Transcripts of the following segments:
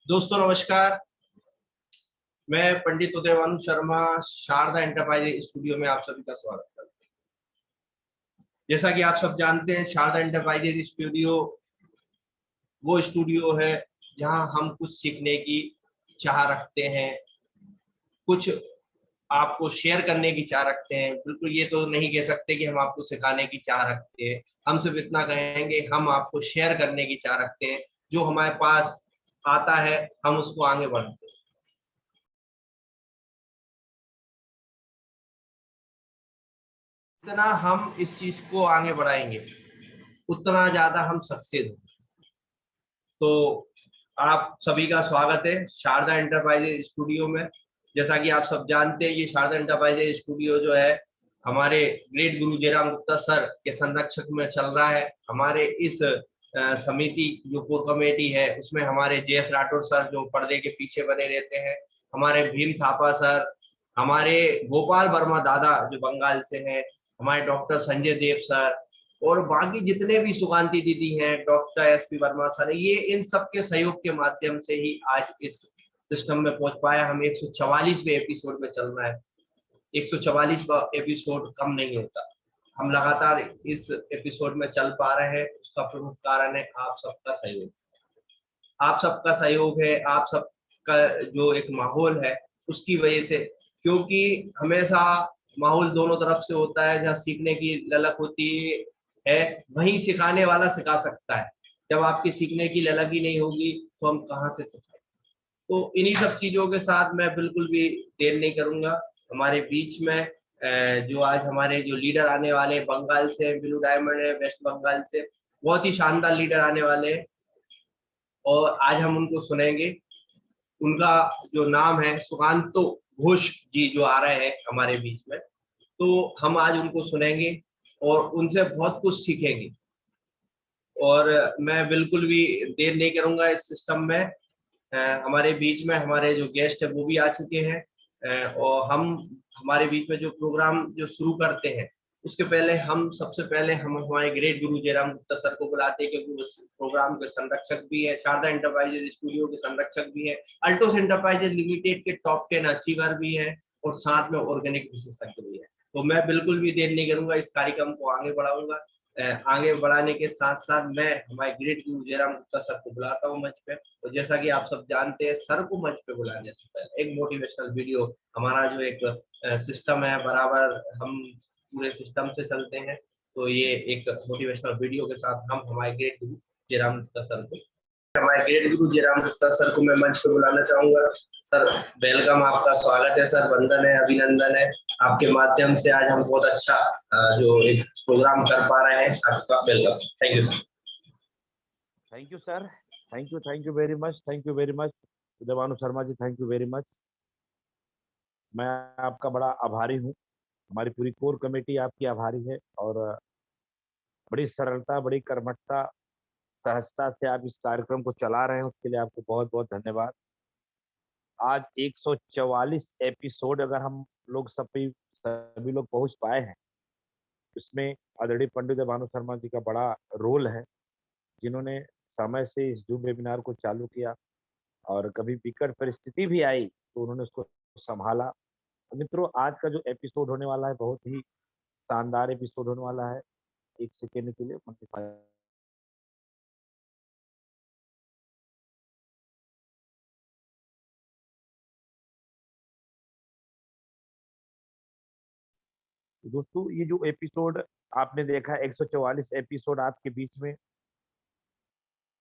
दोस्तों नमस्कार। मैं पंडित उदयभानु शर्मा शारदा एंटरप्राइजेज स्टूडियो में आप सभी का स्वागत करता हूँ। जैसा कि आप सब जानते हैं, शारदा एंटरप्राइजेज स्टूडियो वो स्टूडियो है जहां हम कुछ सीखने की चाह रखते हैं, कुछ आपको शेयर करने की चाह रखते हैं। बिल्कुल ये तो नहीं कह सकते कि हम आपको सिखाने की चाह रखते हैं। हम सिर्फ इतना कहेंगे, हम आपको शेयर करने की चाह रखते हैं। जो हमारे पास आता है हम उसको आगे बढ़ाते हैं। जितना हम इस चीज को आगे बढ़ाएंगे उतना ज्यादा हम सक्सेस होंगे। तो आप सभी का स्वागत है शारदा एंटरप्राइजेज स्टूडियो में। जैसा कि आप सब जानते हैं, ये शारदा एंटरप्राइजेज स्टूडियो जो है हमारे ग्रेट गुरु जयराम गुप्ता सर के संरक्षक में चल रहा है। हमारे इस समिति जो कोर कमेटी है उसमें हमारे JS राठौर सर जो पर्दे के पीछे बने रहते हैं, हमारे भीम थापा सर, हमारे गोपाल वर्मा दादा जो बंगाल से हैं, हमारे डॉक्टर संजय देव सर और बाकी जितने भी सुकांति दीदी हैं, डॉक्टर SP वर्मा सर, ये इन सबके सहयोग के माध्यम से ही आज इस सिस्टम में पहुंच पाया। हम 144वें एपिसोड में चल रहा है। 144वां एपिसोड कम नहीं होता। हम लगातार इस एपिसोड में चल पा रहे हैं, उसका प्रमुख कारण है आप सबका सहयोग। आप सबका सहयोग है, आप सबका जो एक माहौल है उसकी वजह से, क्योंकि हमेशा माहौल दोनों तरफ से होता है। जहाँ सीखने की ललक होती है वहीं सिखाने वाला सिखा सकता है। जब आपकी सीखने की ललक ही नहीं होगी तो हम कहाँ से सिखाएं। तो इन्हीं सब चीजों के साथ मैं बिल्कुल भी देर नहीं करूंगा। हमारे बीच में जो आज हमारे जो लीडर आने वाले हैं, बंगाल से ब्लू डायमंड है, वेस्ट बंगाल से बहुत ही शानदार लीडर आने वाले हैं और आज हम उनको सुनेंगे। उनका जो नाम है सुकांतो घोष जी, जो आ रहे हैं हमारे बीच में, तो हम आज उनको सुनेंगे और उनसे बहुत कुछ सीखेंगे। और मैं बिल्कुल भी देर नहीं करूंगा इस सिस्टम में। हमारे बीच में हमारे जो गेस्ट है वो भी आ चुके हैं। और हम हमारे बीच में जो प्रोग्राम जो शुरू करते हैं उसके पहले हम सबसे पहले हम हमारे ग्रेट गुरु जयराम गुप्ता सर को बुलाते हैं, क्योंकि उस प्रोग्राम के संरक्षक भी है, शारदा एंटरप्राइजेज स्टूडियो के संरक्षक भी है, अल्टोस एंटरप्राइजेज लिमिटेड के टॉप 10 अचीवर भी है और साथ में ऑर्गेनिक विशेषज्ञ भी है। तो मैं बिल्कुल भी देर नहीं करूंगा, इस कार्यक्रम को आगे बढ़ाऊंगा। आगे बढ़ाने के साथ साथ मैं हमारे ग्रेट गुरु जयराम गुप्ता सर को बुलाता हूँ मंच पे। तो जैसा कि आप सब जानते हैं, सर को मंच पे बुलाने से पहले एक मोटिवेशनल वीडियो, हमारा जो एक सिस्टम है, बराबर हम पूरे सिस्टम से चलते हैं, तो ये एक मोटिवेशनल वीडियो के साथ हम हमारे ग्रेट गुरु जयराम गुप्ता सर को हमारे ग्रेट गुरु जयराम गुप्ता सर को मैं मंच पे बुलाना चाहूंगा। सर वेलकम, आपका स्वागत है सर, वंदन है, अभिनंदन है। आपके माध्यम से आज हम बहुत अच्छा जो एक प्रोग्राम कर पा रहे हैं। आपका welcome, thank you sir. Thank you sir, thank you very much, thank you very much Udaybhanu Sharma ji, thank you very much. मैं आपका बड़ा आभारी हूँ। हमारी पूरी कोर कमेटी आपकी आभारी है और बड़ी सरलता, बड़ी कर्मठता, सहजता से आप इस कार्यक्रम को चला रहे हैं, उसके लिए आपको बहुत बहुत धन्यवाद। आज 144 एपिसोड अगर हम लोग सभी लोग पहुंच पाए हैं, इसमें आदरणीय पंडित भानु शर्मा जी का बड़ा रोल है, जिन्होंने समय से इस जूम वेबिनार को चालू किया और कभी विकट परिस्थिति भी आई तो उन्होंने उसको संभाला। मित्रों, आज का जो एपिसोड होने वाला है बहुत ही शानदार एपिसोड होने वाला है। एक सेकेंड के लिए दोस्तों, ये जो एपिसोड आपने देखा 144 एपिसोड आपके बीच में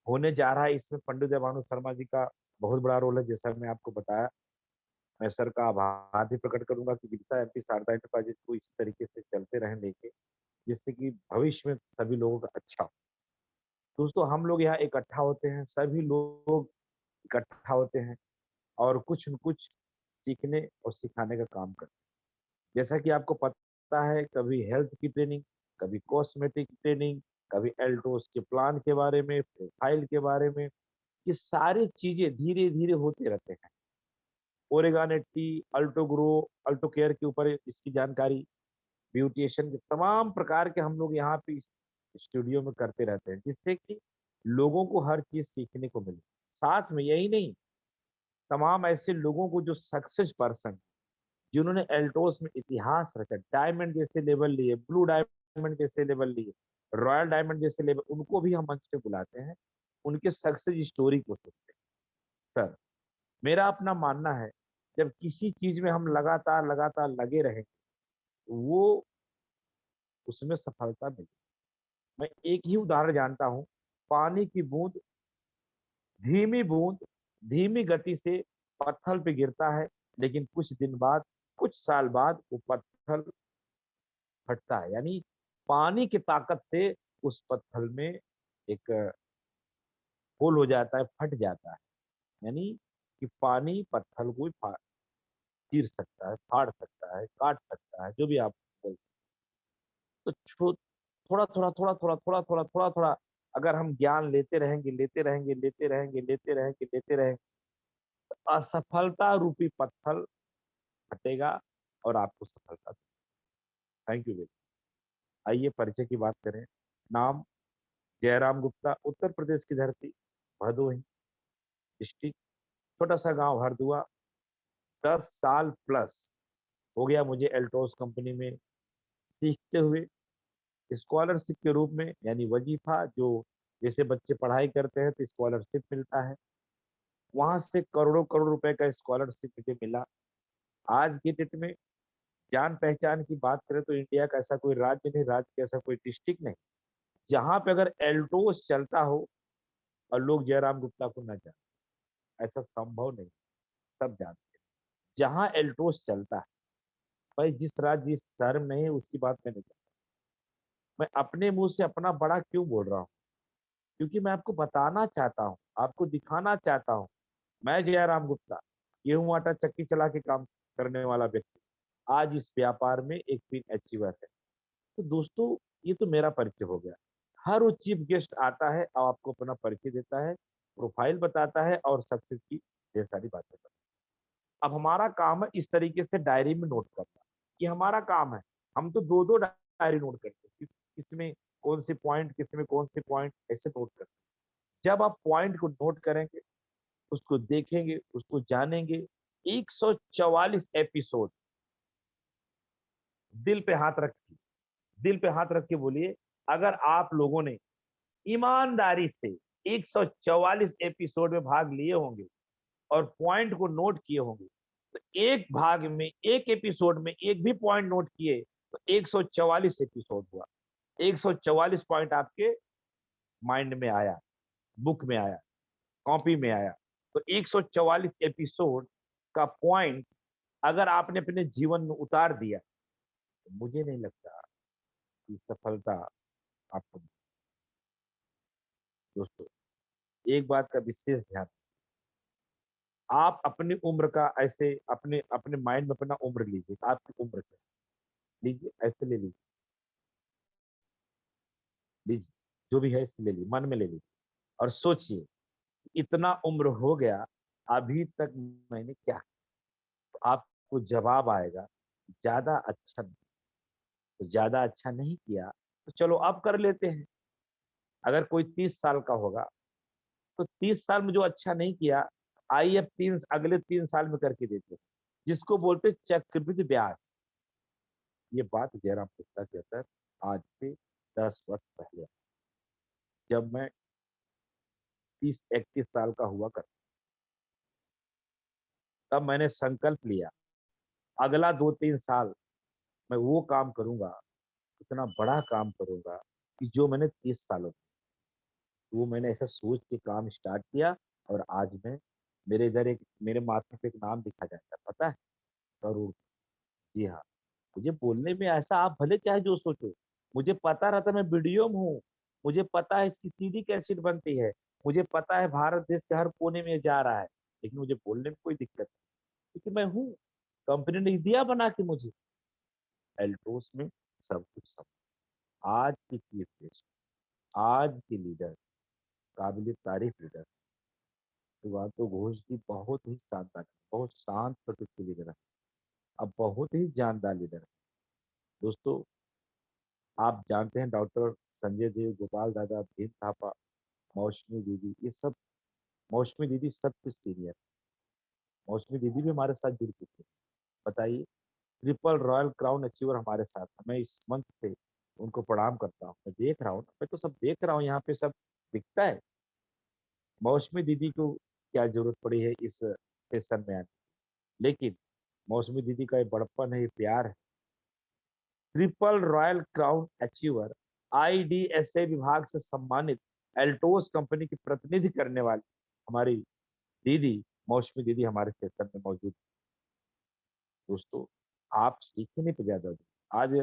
होने जा रहा है, इसमें पंडित भानु शर्मा जी का बहुत बड़ा रोल है। जैसा मैं आपको बताया, मैं सर का आभार भी प्रकट करूंगा कि विदिशा MP शारदा एंटरप्राइजेज को इस तरीके से चलते रहें लेके, जिससे कि भविष्य में सभी लोगों का अच्छा हो। दोस्तों, हम लोग यहाँ इकट्ठा होते हैं, सभी लोग इकट्ठा होते हैं और कुछ न कुछ सीखने और सिखाने का काम करते हैं। जैसा कि आपको पता है, कभी हेल्थ की ट्रेनिंग, कभी कॉस्मेटिक ट्रेनिंग, कभी एल्टोस के प्लान के बारे में, प्रोफाइल के बारे में, ये सारी चीजें धीरे धीरे होते रहते हैं। Oregano tea, alto grow, alto care के ऊपर इसकी जानकारी, ब्यूटिशियन के तमाम प्रकार के हम लोग यहाँ पे इस स्टूडियो में करते रहते हैं, जिससे कि लोगों को हर चीज सीखने को मिले। साथ में यही नहीं, तमाम ऐसे लोगों को जो सक्सेस पर्सन, जिन्होंने एल्टोस में इतिहास रचा, डायमंड जैसे लेवल लिए, ब्लू डायमंड जैसे लेवल लिए, रॉयल डायमंड जैसे लेवल, उनको भी हम मंच पे बुलाते हैं, उनके सक्सेस स्टोरी को सुनते हैं। सर, मेरा अपना मानना है, जब किसी चीज में हम लगातार लगातार लगे रहें, वो उसमें सफलता मिले। मैं एक ही उदाहरण जानता हूँ, पानी की बूंद, धीमी बूंद धीमी गति से पत्थर पे गिरता है, लेकिन कुछ दिन बाद, कुछ साल बाद वो पत्थर फटता है। यानी पानी की ताकत से उस पत्थर में एक होल हो जाता है, फट जाता है। यानी कि पानी पत्थर को चीर सकता है, फाड़ सकता है, काट सकता है, जो भी आप बोलते हैं। तो थोड़ा थोड़ा थोड़ा थोड़ा थोड़ा थोड़ा थोड़ा थोड़ा अगर हम ज्ञान लेते रहेंगे, लेते रहेंगे, लेते रहेंगे, लेते रहेंगे, लेते रहेंगे, असफलता रूपी पत्थर फटेगा और आपको सफलता। Thank you. आइए परिचय की बात करें। नाम जयराम गुप्ता, उत्तर प्रदेश की धरती, भदोही डिस्ट्रिक्ट, छोटा सा गांव हरदुआ। 10 साल प्लस हो गया मुझे एल्टोस कंपनी में सीखते हुए, स्कॉलरशिप के रूप में, यानी वजीफा जो जैसे बच्चे पढ़ाई करते हैं तो स्कॉलरशिप मिलता है, वहां से करोड़ों करोड़ रुपए का स्कॉलरशिप मुझे मिला। आज की डेट में जान पहचान की बात करें तो इंडिया का ऐसा कोई राज्य नहीं, राज्य का ऐसा कोई डिस्ट्रिक्ट नहीं जहां पे अगर एल्टोस चलता हो और लोग जयराम गुप्ता को न जाने। ऐसा संभव नहीं, सब जानते हैं जहां एल्टोस चलता है। भाई जिस राज्य जिस शहर में नहीं है उसकी बात मैं नहीं करता। मैं अपने मुंह से अपना बड़ा क्यों बोल रहा हूँ? क्योंकि मैं आपको बताना चाहता हूँ, आपको दिखाना चाहता हूँ, मैं जयराम गुप्ता, गेहूं आटा चक्की चला के काम करने वाला व्यक्ति, आज इस व्यापार में एक पिन अचीवर है। तो दोस्तों, ये तो मेरा परिचय हो गया। हर वो चीफ गेस्ट आता है और आपको अपना परिचय देता है, प्रोफाइल बताता है और सक्सेस की ढेर सारी बातें बताता है। अब हमारा काम है इस तरीके से डायरी में नोट करना, ये हमारा काम है। हम तो दो दो डायरी नोट करते हैं, किसमें कौन से पॉइंट, किसमें कौन से पॉइंट, ऐसे नोट करते हैं। जब आप पॉइंट को नोट करेंगे, उसको देखेंगे, उसको जानेंगे, 144 एपिसोड, दिल पे हाथ रखिए, दिल पे हाथ रख के बोलिए, अगर आप लोगों ने ईमानदारी से 144 एपिसोड में भाग लिए होंगे और पॉइंट को नोट किए होंगे, तो एक भाग में, एक एपिसोड में एक भी पॉइंट नोट किए तो 144 एपिसोड हुआ। 144 पॉइंट आपके माइंड में आया, बुक में आया, कॉपी में आया। तो 144 एपिसोड का पॉइंट अगर आपने अपने जीवन में उतार दिया, तो मुझे नहीं लगता कि सफलता आपको। दोस्तों, एक बात का विशेष ध्यान, आप अपनी उम्र का ऐसे अपने अपने माइंड में अपना उम्र लीजिए, आपकी उम्र क्या है? लीजिए, ऐसे ले लीजिए, लीजिए, जो भी है इसे ले लीजिए, मन में ले लीजिए और सोचिए, इतना उम्र हो गया, अभी तक मैंने क्या किया? तो आपको जवाब आएगा, ज्यादा अच्छा नहीं। तो ज्यादा अच्छा नहीं किया तो चलो अब कर लेते हैं। अगर कोई 30 साल का होगा तो 30 साल में जो अच्छा नहीं किया, आइए अब अगले 3 साल में करके देते हैं, जिसको बोलते हैं चक्रवृद्धि ब्याज। ये बात जयराम गुप्ता के अंदर आज से 10 वर्ष पहले, जब मैं 30-31 साल का हुआ करता, तब मैंने संकल्प लिया, अगला 2-3 साल मैं वो काम करूंगा, इतना बड़ा काम करूंगा कि जो मैंने 30 सालों में, वो मैंने ऐसा सोच के काम स्टार्ट किया। और आज मैं, मेरे इधर एक, मेरे माथे पे एक नाम लिखा जाता है, पता है? करोड़। जी हाँ, मुझे बोलने में ऐसा, आप भले चाहे जो सोचो, मुझे पता रहता मैं वीडियो में हूँ, मुझे पता है इसकी सीडी कैसेट बनती है, मुझे पता है भारत देश के हर कोने में जा रहा है, लेकिन मुझे बोलने में कोई दिक्कत नहीं, क्योंकि मैं हूँ, कंपनी ने दिया बना के मुझे। एल्टोस में सब कुछ सब। आज की चीफ गेस्ट, आज की लीडर, काबिल तारीफ लीडर, सुभाष घोष जी बहुत ही शानदार, बहुत शांत प्रकृति के लीडर है, अब बहुत ही जानदार लीडर है। दोस्तों, आप जानते हैं डॉक्टर संजय देव, गोपाल दादा, भीम थापा, मौसमी दीदी, ये सब, मौसमी दीदी सबसे सीनियर, मौसमी दीदी भी हमारे साथ जुड़ चुकी है। बताइए, ट्रिपल रॉयल क्राउन अचीवर हमारे साथ है। मैं इस मंच से उनको प्रणाम करता हूँ। मैं देख रहा हूँ, मैं तो सब देख रहा हूँ, यहाँ पे सब दिखता है। मौसमी दीदी को क्या जरूरत पड़ी है इस सेशन में आने, लेकिन मौसमी दीदी का ये बड़प्पन है, ये प्यार है। Triple royal crown achiever, IDSA विभाग से सम्मानित एल्टोस कंपनी की प्रतिनिधि करने वाली हमारी दीदी मौसमी दीदी हमारे सेशन में मौजूद है। दोस्तों, आप सीखने पे ज्यादा दो। आज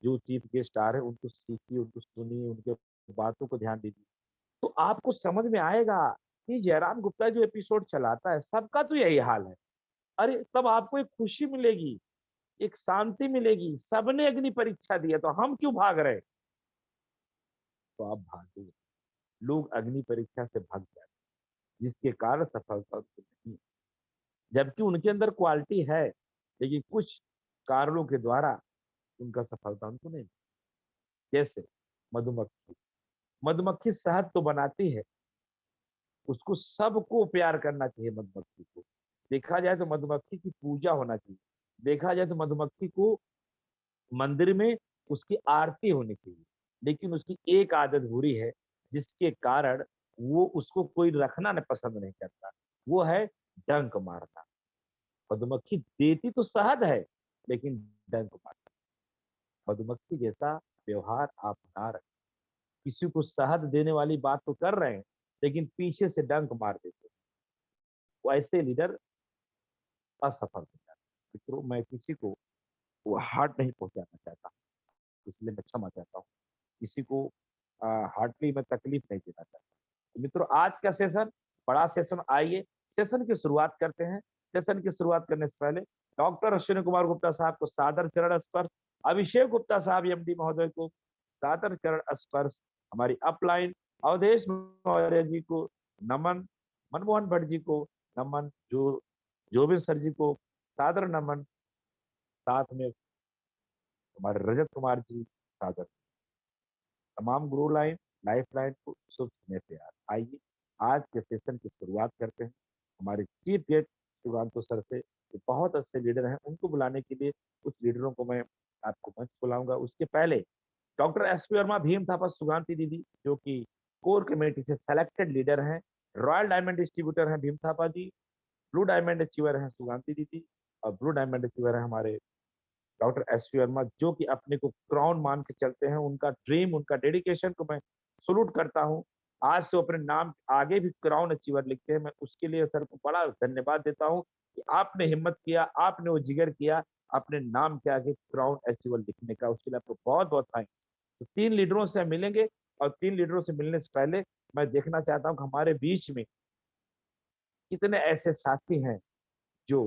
जो चीफ गेस्ट आ रहे हैं उनको सीखिए, उनको सुनिए, उनके बातों को ध्यान दीजिए, तो आपको समझ में आएगा कि जयराम गुप्ता जो एपिसोड चलाता है सबका तो यही हाल है। अरे तब आपको एक खुशी मिलेगी, एक शांति मिलेगी। सबने अग्नि परीक्षा दिया तो हम क्यों भाग रहे? तो आप भागो। लोग अग्नि परीक्षा से भाग जाते हैं, जिसके कारण सफलता उनको नहीं है। जबकि उनके अंदर क्वालिटी है, लेकिन कुछ कारणों के द्वारा उनका सफलता उनको नहीं मिली। जैसे मधुमक्खी, मधुमक्खी शहद तो बनाती है, उसको सबको प्यार करना चाहिए मधुमक्खी को। देखा जाए तो मधुमक्खी की पूजा होना चाहिए। देखा जाए तो मधुमक्खी को मंदिर में उसकी आरती होनी चाहिए। लेकिन उसकी एक आदत बुरी है, जिसके कारण वो उसको कोई रखना न पसंद नहीं करता। वो है डंक मारना। मधुमक्खी देती तो शहद है, लेकिन डंक मारना। मधुमक्खी जैसा व्यवहार आप ना रखें। किसी को शहद देने वाली बात तो कर रहे हैं, लेकिन पीछे से डंक मार देते हैं। वो ऐसे लीडर असफल हो जाते हैं। मित्रों, मैं किसी को वो हार्ट नहीं पहुंचाना चाहता, इसलिए मैं क्षमा चाहता हूँ। किसी को हार्टली मैं तकलीफ नहीं देना चाहता। तो मित्रों, आज का सेशन बड़ा सेशन, आइए सेशन की शुरुआत करते हैं। सेशन की शुरुआत करने से पहले डॉक्टर अश्विनी कुमार गुप्ता साहब को सादर चरण स्पर्श, अभिषेक गुप्ता साहब एमडी महोदय को सादर चरण स्पर्श, हमारी अपलाइन अवधेश मौर्य जी को नमन, मनमोहन भट्ट जी को नमन, जो जोबिन सर जी को सादर नमन, साथ में हमारे रजत कुमार जी सादर, तमाम गुरु लाइन लाइफ लाइन को शुभ समय से यार। आइए आज के सेशन की शुरुआत करते हैं। हमारे चीफ गेस्ट सुगांतु सर से, ये बहुत अच्छे लीडर हैं, उनको बुलाने के लिए कुछ लीडरों को मैं आपको मंच बुलाऊंगा। उसके पहले doctor S P Verma, Bhim Thapa Suganti दीदी, जो कि कोर कमेटी से सेलेक्टेड लीडर हैं, रॉयल डायमंड डिस्ट्रीब्यूटर हैं Bhim Thapa ji, blue diamond achiever हैं सुगांती दीदी, और ब्लू डायमंड अचीवर है हमारे डॉक्टर एस पी वर्मा, जो कि अपने को क्राउन मान के चलते हैं। उनका ड्रीम, उनका डेडिकेशन को मैं सलूट करता हूं। आज से वो अपने नाम आगे भी क्राउन अचीवर लिखते हैं। मैं उसके लिए सर को बड़ा धन्यवाद देता हूं कि आपने हिम्मत किया, आपने वो जिगर किया अपने नाम के आगे क्राउन अचीवर लिखने का। उसके लिए आपको बहुत बहुत थैंक्स। तो 3 लीडरों से हम मिलेंगे, और 3 लीडरों से मिलने से पहले मैं देखना चाहता हूँ कि हमारे बीच में कितने ऐसे साथी हैं जो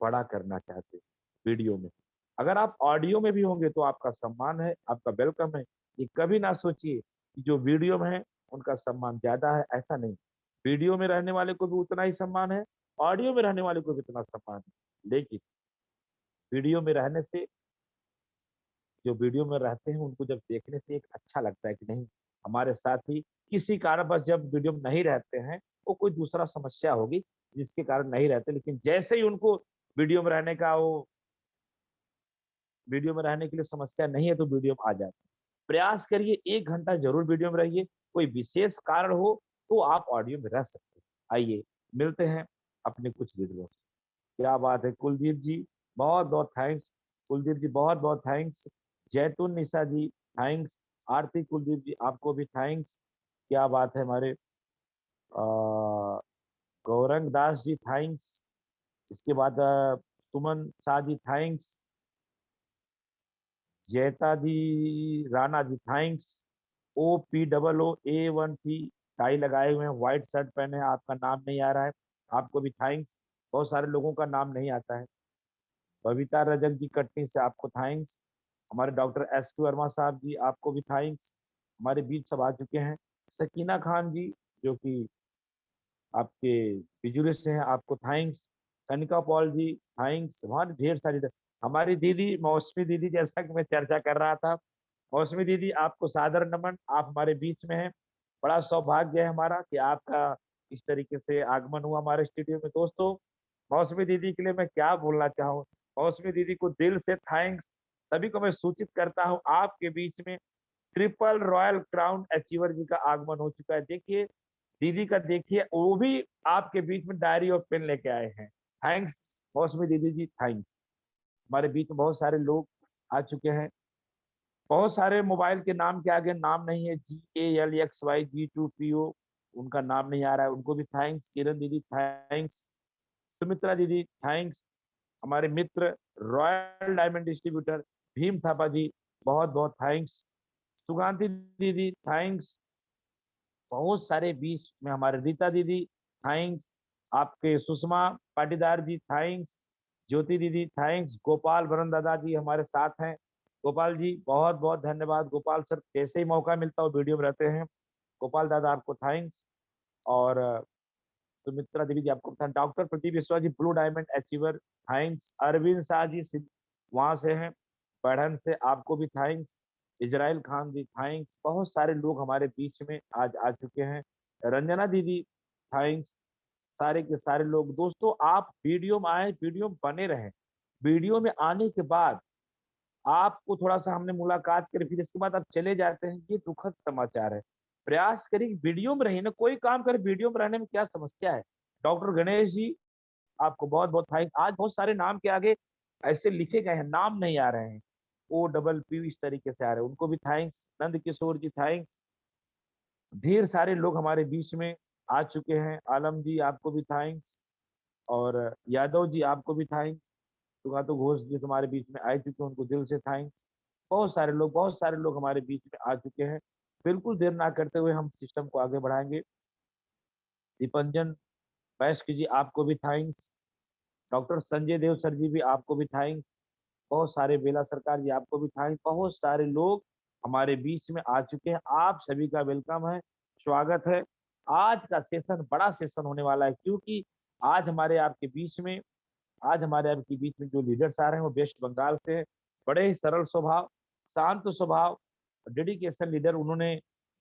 बड़ा करना चाहते हैं वीडियो में। अगर आप ऑडियो में भी होंगे तो आपका सम्मान है, आपका वेलकम है। ये कभी ना सोचिए कि जो वीडियो में है उनका सम्मान ज्यादा है, ऐसा नहीं। वीडियो में रहने वाले को भी उतना ही सम्मान है, ऑडियो में रहने वाले को भी उतना सम्मान है। लेकिन वीडियो में रहने से, जो वीडियो में रहते हैं उनको जब देखने से एक अच्छा लगता है कि नहीं, हमारे साथ ही किसी कारणवश जब वीडियो में नहीं रहते हैं, वो कोई दूसरा समस्या होगी जिसके कारण नहीं रहते, लेकिन जैसे ही उनको वीडियो में रहने का वो वीडियो में रहने के लिए समस्या नहीं है तो वीडियो में आ जाते हैं। प्रयास करिए 1 घंटा जरूर वीडियो में रहिए। कोई विशेष कारण हो तो आप ऑडियो में रह सकते हैं। आइए मिलते हैं अपने कुछ लीडरों से। क्या बात है कुलदीप जी, बहुत बहुत थैंक्स। कुलदीप जी बहुत बहुत थैंक्स। जैतून निशा जी थैंक्स। आरती कुलदीप जी आपको भी थैंक्स। क्या बात है हमारे गौरंग दास जी थैंक्स। इसके बाद सुमन शाह जी थैंक्स। जयता जी Rana ji thanks. OPOO A1P tie लगाए हुए हैं, व्हाइट शर्ट पहने हैं, आपका नाम नहीं आ रहा है, आपको भी थैंक्स। बहुत सारे लोगों का नाम नहीं आता है। बबीता रजक जी कटनी से आपको थैंक्स। हमारे डॉक्टर एस पी वर्मा साहब जी आपको भी थैंक्स, हमारे बीच सब आ चुके हैं। सकीना खान जी, जो कि आपके बिजुली से हैं, आपको थैंक्स। कनिका पॉल जी थैंक्स। हमारे ढेर सारी, हमारी दीदी मौसमी दीदी, जैसा कि मैं चर्चा कर रहा था, मौसमी दीदी आपको सादर नमन, आप हमारे बीच में हैं। बड़ा सौभाग्य है हमारा कि आपका इस तरीके से आगमन हुआ हमारे स्टूडियो में। दोस्तों, मौसमी दीदी के लिए मैं क्या बोलना चाहूँ। मौसमी दीदी को दिल से थैंक्स। सभी को मैं सूचित करता हूँ आपके बीच में ट्रिपल रॉयल क्राउन अचीवर जी का आगमन हो चुका है। देखिए दीदी का, देखिए वो भी आपके बीच में डायरी और पेन लेके आए हैं। थैंक्स मौसमी दीदी जी, थैंक्स। हमारे बीच में बहुत सारे लोग आ चुके हैं। बहुत सारे मोबाइल के नाम के आगे नाम नहीं है, GALXYG2PO, उनका नाम नहीं आ रहा है, उनको भी थैंक्स। किरण दीदी थैंक्स। सुमित्रा दीदी थैंक्स। हमारे मित्र royal diamond distributor Bhim Thapa ji, बहुत बहुत थैंक्स। सुगांती दीदी थैंक्स। बहुत सारे बीच में हमारे रीता दीदी थैंक्स। आपके सुषमा पाटीदार जी थैंक्स। ज्योति दीदी थैंक्स। गोपाल वरुण दादा जी हमारे साथ हैं। गोपाल जी बहुत बहुत धन्यवाद। गोपाल सर जैसे ही मौका मिलता है वीडियो में रहते हैं। गोपाल दादा आपको थैंक्स। और सुमित्रा देवी जी आपको thanks. Doctor Pradeep Vishwa ji blue diamond achiever thanks. Arvind Shah ji वहां से हैं बढ़न से, आपको भी thanks. Israel Khan ji thanks. बहुत सारे लोग हमारे बीच में आज आ चुके हैं। रंजना दीदी थैंक्स। सारे के सारे लोग, दोस्तों आप वीडियो में आए, वीडियो में बने रहें। वीडियो में आने के बाद आपको थोड़ा सा हमने मुलाकात करी, फिर इसके बाद आप चले जाते हैं, ये दुखद समाचार है। प्रयास करिए वीडियो में रहिए ना, कोई काम करे वीडियो में रहने में क्या समस्या है। डॉक्टर गणेश जी आपको बहुत बहुत थैंक्स। आज बहुत सारे नाम के आगे ऐसे लिखे गए हैं, नाम नहीं आ रहे हैं, OPP इस तरीके से आ रहे हैं, उनको भी थैंक्स। नंद किशोर जी थैंक्स। ढेर सारे लोग हमारे बीच में आ चुके हैं। आलम जी आपको भी थैंक्स। और यादव जी आपको भी थैंक्स। सुगातो घोष जी तुम्हारे बीच में आ चुके हैं, उनको दिल से थैंक्स। बहुत सारे लोग हमारे बीच में आ चुके हैं। बिल्कुल देर ना करते हुए हम सिस्टम को आगे बढ़ाएंगे। दीपंजन बैस्क जी आपको भी थैंक्स। डॉक्टर संजय देव सर जी भी आपको भी थैंक्स। बहुत सारे बेला सरकार जी आपको भी थैंक्स। बहुत सारे लोग हमारे बीच में आ चुके हैं, आप सभी का वेलकम है, स्वागत है। आज का सेशन बड़ा सेशन होने वाला है, क्योंकि आज हमारे आपके बीच में आज हमारे आपके बीच में जो लीडर्स आ रहे हैं वो वेस्ट बंगाल से हैं। बड़े ही सरल स्वभाव, शांत स्वभाव, डेडिकेशन लीडर। उन्होंने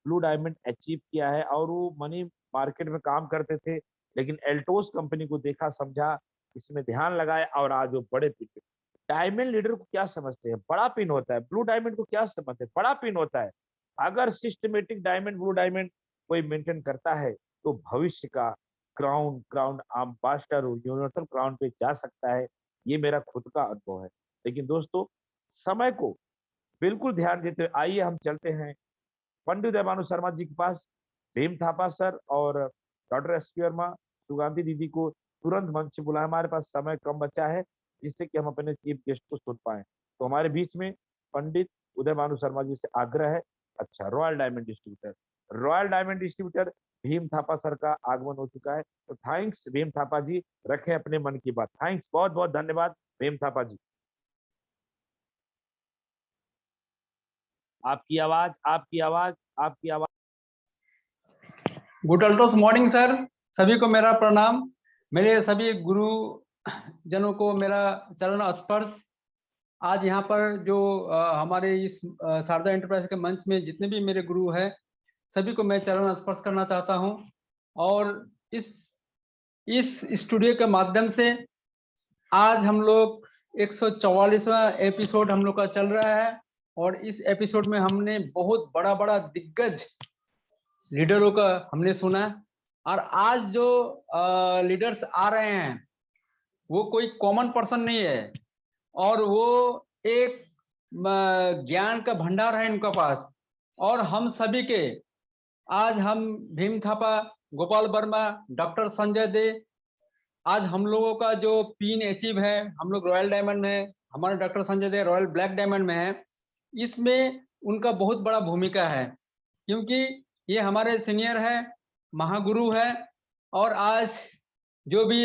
ब्लू डायमंड अचीव किया है और वो मनी मार्केट में काम करते थे, लेकिन एल्टोस कंपनी को देखा समझा, इसमें ध्यान लगाए और आज वो बड़े पिन। डायमंड लीडर को क्या समझते हैं, बड़ा पिन होता है। ब्लू डायमंड को क्या समझते हैं, बड़ा पिन होता है। अगर सिस्टमेटिक डायमंड ब्लू डायमंड कोई मेंटेन करता है तो भविष्य का crown crown ambassador universal crown पे जा सकता है। ये मेरा खुद का अनुभव है। लेकिन दोस्तों समय को बिल्कुल ध्यान देते हुए आइए हम चलते हैं पंडित देवानु शर्मा जी के पास। भीम थापा सर और डॉक्टर SP वर्मा, सुगांधी दीदी को तुरंत मंच से बुलाए। हमारे पास समय कम बचा है, जिससे कि हम अपने चीफ गेस्ट को सुन पाए। तो हमारे बीच में पंडित उदय भानु शर्मा जी से आग्रह है। अच्छा, royal diamond distributor Bhim Thapa sir का आगमन हो चुका है। तो थैंक्स भीम थापा जी, रखें अपने मन की बात। थैंक्स, बहुत बहुत धन्यवाद भीम थापा जी। आपकी आवाज, आपकी आवाज, आपकी आवाज। गुड अल्ट्रोस मॉर्निंग सर, सभी को मेरा प्रणाम। मेरे सभी गुरु जनों को मेरा चरण स्पर्श। आज यहाँ पर जो हमारे इस शारदा एंटरप्राइज के मंच में जितने भी मेरे गुरु हैं, सभी को मैं चरण स्पर्श करना चाहता हूँ। और इस स्टूडियो के माध्यम से आज हम लोग 144वां एपिसोड हम लोग का चल रहा है। और इस एपिसोड में हमने बहुत बड़ा बड़ा दिग्गज लीडरों का हमने सुना। और आज जो लीडर्स आ रहे हैं वो कोई कॉमन पर्सन नहीं है, और वो एक ज्ञान का भंडार है इनके पास। और हम सभी के आज हम भीम थापा, गोपाल वर्मा, डॉक्टर संजय दे, आज हम लोगों का जो पिन अचीव है, हम लोग रॉयल डायमंड में, हमारे डॉक्टर संजय दे रॉयल ब्लैक डायमंड में है। इसमें उनका बहुत बड़ा भूमिका है, क्योंकि ये हमारे सीनियर है, महागुरु है। और आज जो भी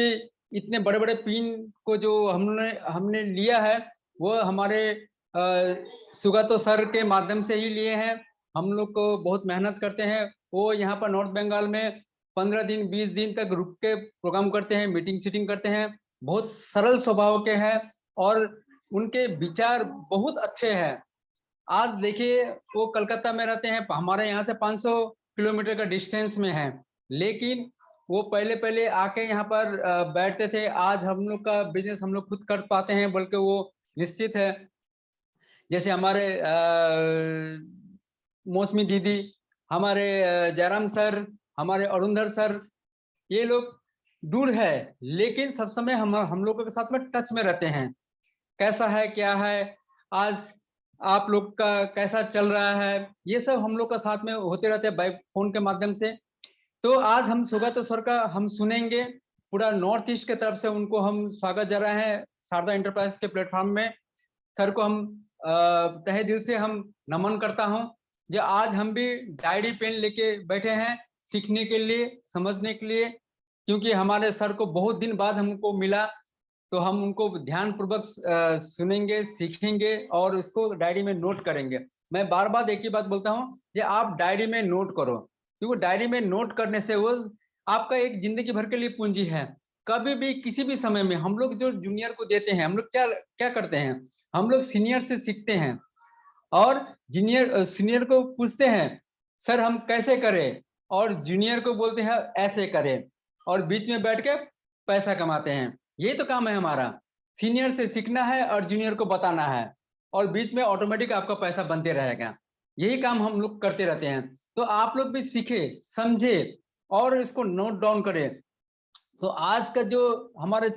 इतने बड़े बड़े पिन को जो हमने लिया है, वो हमारे सुगतो सर के माध्यम से ही लिए हैं। हम लोग को बहुत मेहनत करते हैं। वो यहाँ पर नॉर्थ बंगाल में 15 दिन 20 दिन तक रुक के प्रोग्राम करते हैं, मीटिंग सीटिंग करते हैं। बहुत सरल स्वभाव के हैं और उनके विचार बहुत अच्छे हैं। आज देखिए, वो कलकत्ता में रहते हैं, हमारे यहाँ से 500 किलोमीटर का डिस्टेंस में है, लेकिन वो पहले पहले आके यहाँ पर बैठते थे। आज हम लोग का बिजनेस हम लोग खुद कर पाते हैं, बल्कि वो निश्चित है। जैसे हमारे मौसमी दीदी, हमारे जयराम सर, हमारे अरुणधर सर, ये लोग दूर है लेकिन सब समय हम लोगों के साथ में टच में रहते हैं। कैसा है, क्या है, आज आप लोग का कैसा चल रहा है, ये सब हम लोग का साथ में होते रहते हैं बाय फोन के माध्यम से। तो आज हम सुगत सर का हम सुनेंगे। पूरा नॉर्थ ईस्ट के तरफ से उनको हम स्वागत जा रहे हैं शारदा एंटरप्राइज के प्लेटफॉर्म में। सर को हम तहे दिल से हम नमन करता हूं। जो आज हम भी डायरी पेन लेके बैठे हैं सीखने के लिए, समझने के लिए, क्योंकि हमारे सर को बहुत दिन बाद हमको मिला, तो हम उनको ध्यान पूर्वक सुनेंगे, सीखेंगे और उसको डायरी में नोट करेंगे। मैं बार बार एक ही बात बोलता हूँ कि आप डायरी में नोट करो, क्योंकि डायरी में नोट करने से वो आपका एक जिंदगी भर के लिए पूंजी है। कभी भी किसी भी समय में हम लोग जो जूनियर को देते हैं, हम लोग क्या क्या करते हैं, हम लोग सीनियर से सीखते हैं और सीनियर को पूछते हैं सर हम कैसे करें, और जूनियर को बोलते हैं ऐसे करें, और बीच में बैठ के पैसा कमाते हैं। यही तो काम है हमारा, सीनियर से सीखना है और जूनियर को बताना है, और बीच में ऑटोमेटिक आपका पैसा बनते रहेगा। यही काम हम लोग करते रहते हैं। तो आप लोग भी सीखे, समझे और इसको नोट डाउन करें। तो आज का जो हमारे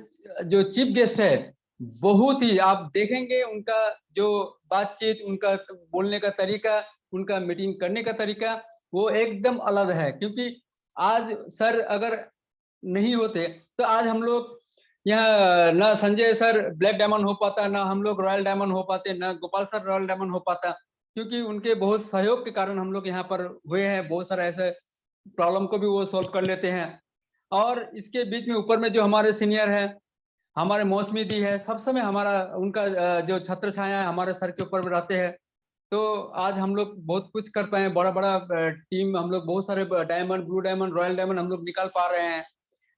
जो चीफ गेस्ट है, बहुत ही आप देखेंगे उनका जो बातचीत, उनका बोलने का तरीका, उनका मीटिंग करने का तरीका वो एकदम अलग है। क्योंकि आज सर अगर नहीं होते तो आज हम लोग यहाँ ना संजय सर ब्लैक डायमंड हो पाता, ना हम लोग रॉयल डायमंड हो पाते, ना गोपाल सर रॉयल डायमंड हो पाता। क्योंकि उनके बहुत सहयोग के कारण हम लोग यहाँ पर हुए हैं। बहुत सारे ऐसे प्रॉब्लम को भी वो सॉल्व कर लेते हैं। और इसके बीच में ऊपर में जो हमारे सीनियर है, हमारे मौसमी दी है, सब समय हमारा उनका जो छत्र छाया है हमारे सर के ऊपर में रहते हैं। तो आज हम लोग बहुत कुछ कर पाए, बड़ा बड़ा टीम हम लोग, बहुत सारे diamond, blue diamond, royal diamond हम लोग निकाल पा रहे हैं।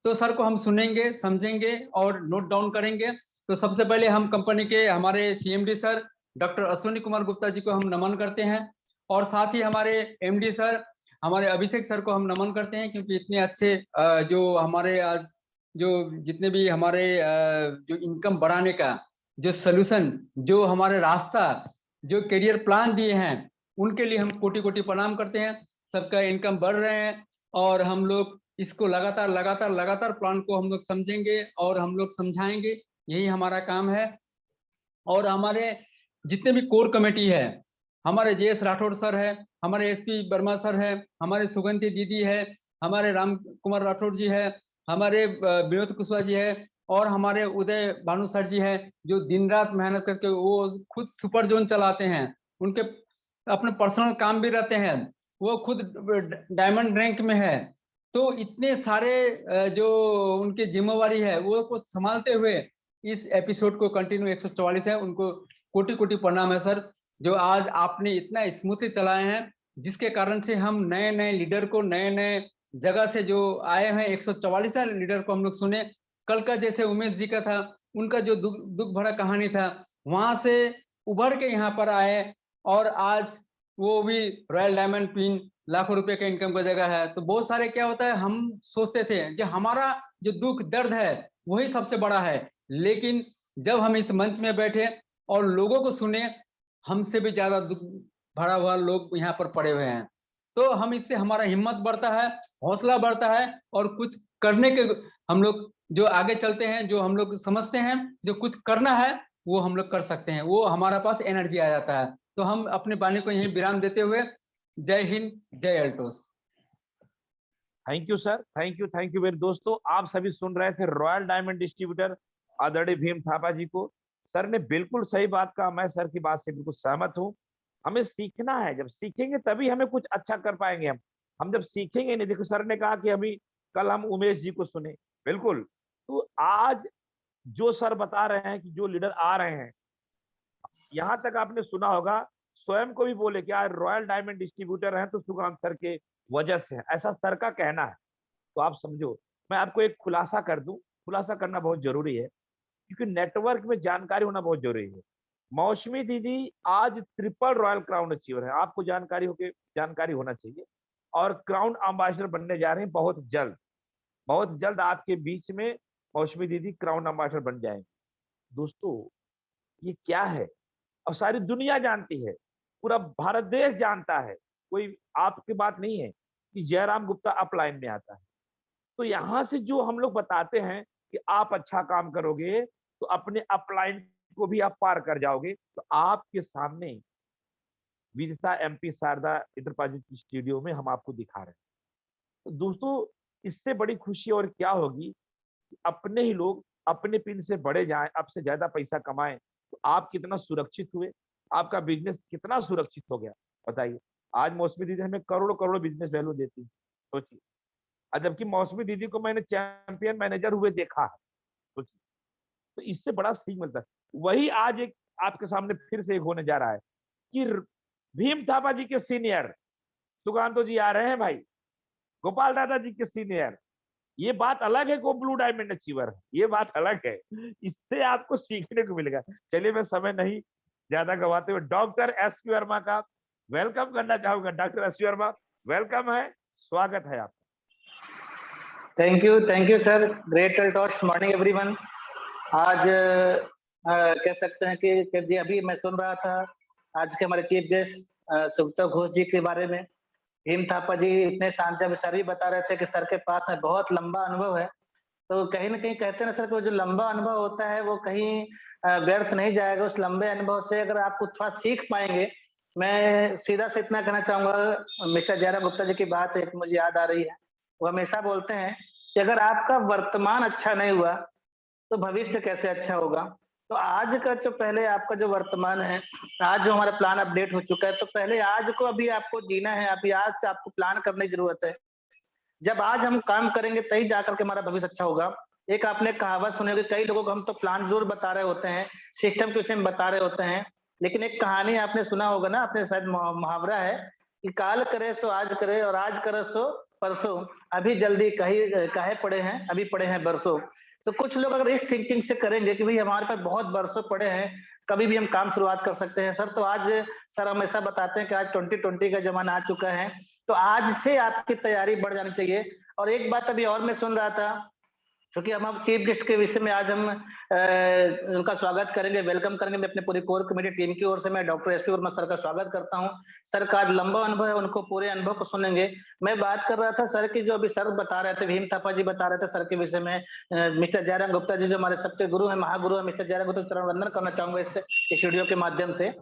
तो सर को हम सुनेंगे, समझेंगे और नोट डाउन करेंगे। तो सबसे पहले हम कंपनी के हमारे CMD sir doctor Ashwini Kumar Gupta ji को हम नमन करते हैं, और साथ ही हमारे एमडी सर हमारे अभिषेक सर को हम नमन करते हैं, क्योंकि इतने अच्छे जो हमारे आज जो जितने भी हमारे जो इनकम बढ़ाने का जो सोल्यूशन, जो हमारे रास्ता, जो करियर प्लान दिए हैं, उनके लिए हम कोटि कोटि प्रणाम करते हैं। सबका इनकम बढ़ रहे हैं और हम लोग इसको लगातार लगातार लगातार प्लान को हम लोग समझेंगे और हम लोग समझाएंगे, यही हमारा काम है। और हमारे जितने भी कोर कमेटी है, हमारे जेएस राठौड़ सर है, हमारे एसपी वर्मा सर है, हमारे सुगंधी दीदी है, हमारे राम कुमार राठौड़ जी है, हमारे विनोद कुशवाहा जी है, और हमारे उदय भानु सर जी है, जो दिन रात मेहनत करके वो खुद सुपर जोन चलाते हैं। उनके अपने पर्सनल काम भी रहते हैं, वो खुद डायमंड रैंक में है। तो इतने सारे जो उनकी जिम्मेवारी है वो को संभालते हुए इस एपिसोड को कंटिन्यू 144 है, उनको कोटि कोटि प्रणाम है सर, जो आज आपने इतना स्मूथली चलाए हैं, जिसके कारण से हम नए नए लीडर को, नए नए जगह से जो आए हैं 144 लीडर को हम लोग सुने। कल का जैसे उमेश जी का था, उनका जो दुख भरा कहानी था, वहां से उभर के यहाँ पर आए, और आज वो भी रॉयल डायमंड पिन लाखों रुपए का इनकम का जगह है। तो बहुत सारे क्या होता है, हम सोचते थे जो हमारा जो दुख दर्द है वही सबसे बड़ा है, लेकिन जब हम इस मंच में बैठे और लोगों को सुने, हमसे भी ज्यादा दुख भरा हुआ लोग यहाँ पर पड़े हुए हैं। तो हम इससे हमारा हिम्मत बढ़ता है, हौसला बढ़ता है, और कुछ करने के हम लोग जो आगे चलते हैं, जो हम लोग समझते हैं जो कुछ करना है वो हम लोग कर सकते हैं, वो हमारा पास एनर्जी आ जाता है। तो हम अपने वाणी को यहीं विराम देते हुए जय हिंद, जय Altos. Thank you sir, thank you मेरे दोस्तों। आप सभी सुन रहे थे रॉयल डायमंड डिस्ट्रीब्यूटर आदरणीय भीम थापा जी को। सर ने बिल्कुल सही बात कहा, मैं सर की बात से बिल्कुल सहमत हूँ। हमें सीखना है, जब सीखेंगे तभी हमें कुछ अच्छा कर पाएंगे। हम जब सीखेंगे नहीं, देखो सर ने कहा कि अभी कल हम उमेश जी को सुने, बिल्कुल। तो आज जो सर बता रहे हैं कि जो लीडर आ रहे हैं, यहाँ तक आपने सुना होगा, स्वयं को भी बोले कि आज रॉयल डायमंड डिस्ट्रीब्यूटर हैं तो सुकांत सर के वजह से है, ऐसा सर का कहना है। तो आप समझो, मैं आपको एक खुलासा कर दूं, खुलासा करना बहुत जरूरी है, क्योंकि नेटवर्क में जानकारी होना बहुत जरूरी है। मौसमी दीदी आज ट्रिपल रॉयल क्राउन अचीवर है, आपको जानकारी होना चाहिए, और क्राउन एम्बेसडर बनने जा रहे हैं बहुत जल्द। बहुत जल्द आपके बीच में मौसमी दीदी क्राउन अम्बेसडर बन जाएंगे। दोस्तों ये क्या है, और सारी दुनिया जानती है, पूरा भारत देश जानता है, कोई आपकी बात नहीं है कि जयराम गुप्ता अपलाइन में आता है। तो यहाँ से जो हम लोग बताते हैं कि आप अच्छा काम करोगे तो अपने अपलाइन को भी आप पार कर जाओगे, तो आपके सामने विदिता एमपी शारदा इंटरप्राइजेज की स्टूडियो में हम आपको दिखा रहे हैं। तो दोस्तों इससे बड़ी खुशी और क्या होगी, अपने ही लोग अपने पिन से बढ़े जाएं, आपसे ज्यादा पैसा कमाएं, तो आप कितना सुरक्षित हुए, आपका बिजनेस कितना सुरक्षित हो गया बताइए। आज मौसमी दीदी हमें करोड़ों करोड़ों बिजनेस वैल्यू देती है, सोचिए। और जबकि मौसमी दीदी को मैंने चैंपियन मैनेजर हुए देखा है, सोचिए। तो इससे बड़ा सीख मिलता है। वही आज एक आपके सामने फिर से एक होने जा रहा है कि भीम थापा जी के सीनियर सुकांतो जी आ रहे हैं भाई, गोपाल दादा जी के सीनियर। ये बात अलग है को ब्लू डायमंड अचीवर है, ये बात अलग है, इससे आपको सीखने को मिलेगा। चलिए मैं समय नहीं ज्यादा गवाते हुए डॉक्टर एस पी वर्मा का वेलकम करना चाहूंगा। Doctor S P Verma welcome है, स्वागत है आपका। Thank you sir, great talk, morning everyone. आज कह सकते हैं कि जी अभी मैं सुन रहा था आज के हमारे चीफ गेस्ट सुब्रता घोष जी के बारे में। भीम थापा जी इतने शानदार सर भी बता रहे थे कि सर के पास में बहुत लंबा अनुभव है, तो कहीं ना कहीं कहते हैं ना सर को जो लंबा अनुभव होता है वो कहीं व्यर्थ नहीं जाएगा। उस लंबे अनुभव से अगर आप कुछ थोड़ा सीख पाएंगे, मैं सीधा से इतना कहना चाहूंगा, मिस्टर जयराम गुप्ता जी की बात एक मुझे याद आ रही है। वो हमेशा बोलते हैं कि अगर आपका वर्तमान अच्छा नहीं हुआ तो भविष्य कैसे अच्छा होगा। तो आज का जो पहले आपका जो वर्तमान है, आज जो हमारा प्लान अपडेट हो चुका है, तो पहले आज को अभी आपको जीना है, अभी आज से आपको प्लान करने की जरूरत है। जब आज हम काम करेंगे तभी जाकर के हमारा भविष्य अच्छा होगा। एक आपने कहावत सुनी होगी, कई लोगों को हम तो प्लान जरूर बता रहे होते हैं, सिस्टम के विषय में बता रहे होते हैं, लेकिन एक कहानी आपने सुना होगा ना, आपने शायद मुहावरा है कि काल करे सो आज करे और आज करे सो परसों, अभी जल्दी काहे पड़े हैं, अभी पड़े हैं बरसों। तो कुछ लोग अगर इस थिंकिंग से करेंगे कि भाई हमारे पास बहुत बरसों पड़े हैं, कभी भी हम काम शुरुआत कर सकते हैं सर, तो आज सर हमेशा बताते हैं कि आज 2020 का जमाना आ चुका है, तो आज से आपकी तैयारी बढ़ जानी चाहिए। और एक बात अभी और मैं सुन रहा था, क्योंकि हम अब चीफ गेस्ट के विषय में आज हम उनका स्वागत करेंगे, वेलकम करेंगे। मैं अपने पूरी कोर कमेटी टीम की ओर से मैं doctor S P Verma sir का स्वागत करता हूं। सर का आज लंबा अनुभव है, उनको पूरे अनुभव को सुनेंगे। मैं बात कर रहा था सर की, जो अभी सर बता रहे थे, भीम थापा जी बता रहे थे सर के विषय में। मिस्टर जयराम गुप्ता जी जो हमारे सबके गुरु है, महागुरु है, मिस्टर जयराम गुप्ता चरण वंदन करना चाहूंगा इस वीडियो के माध्यम से।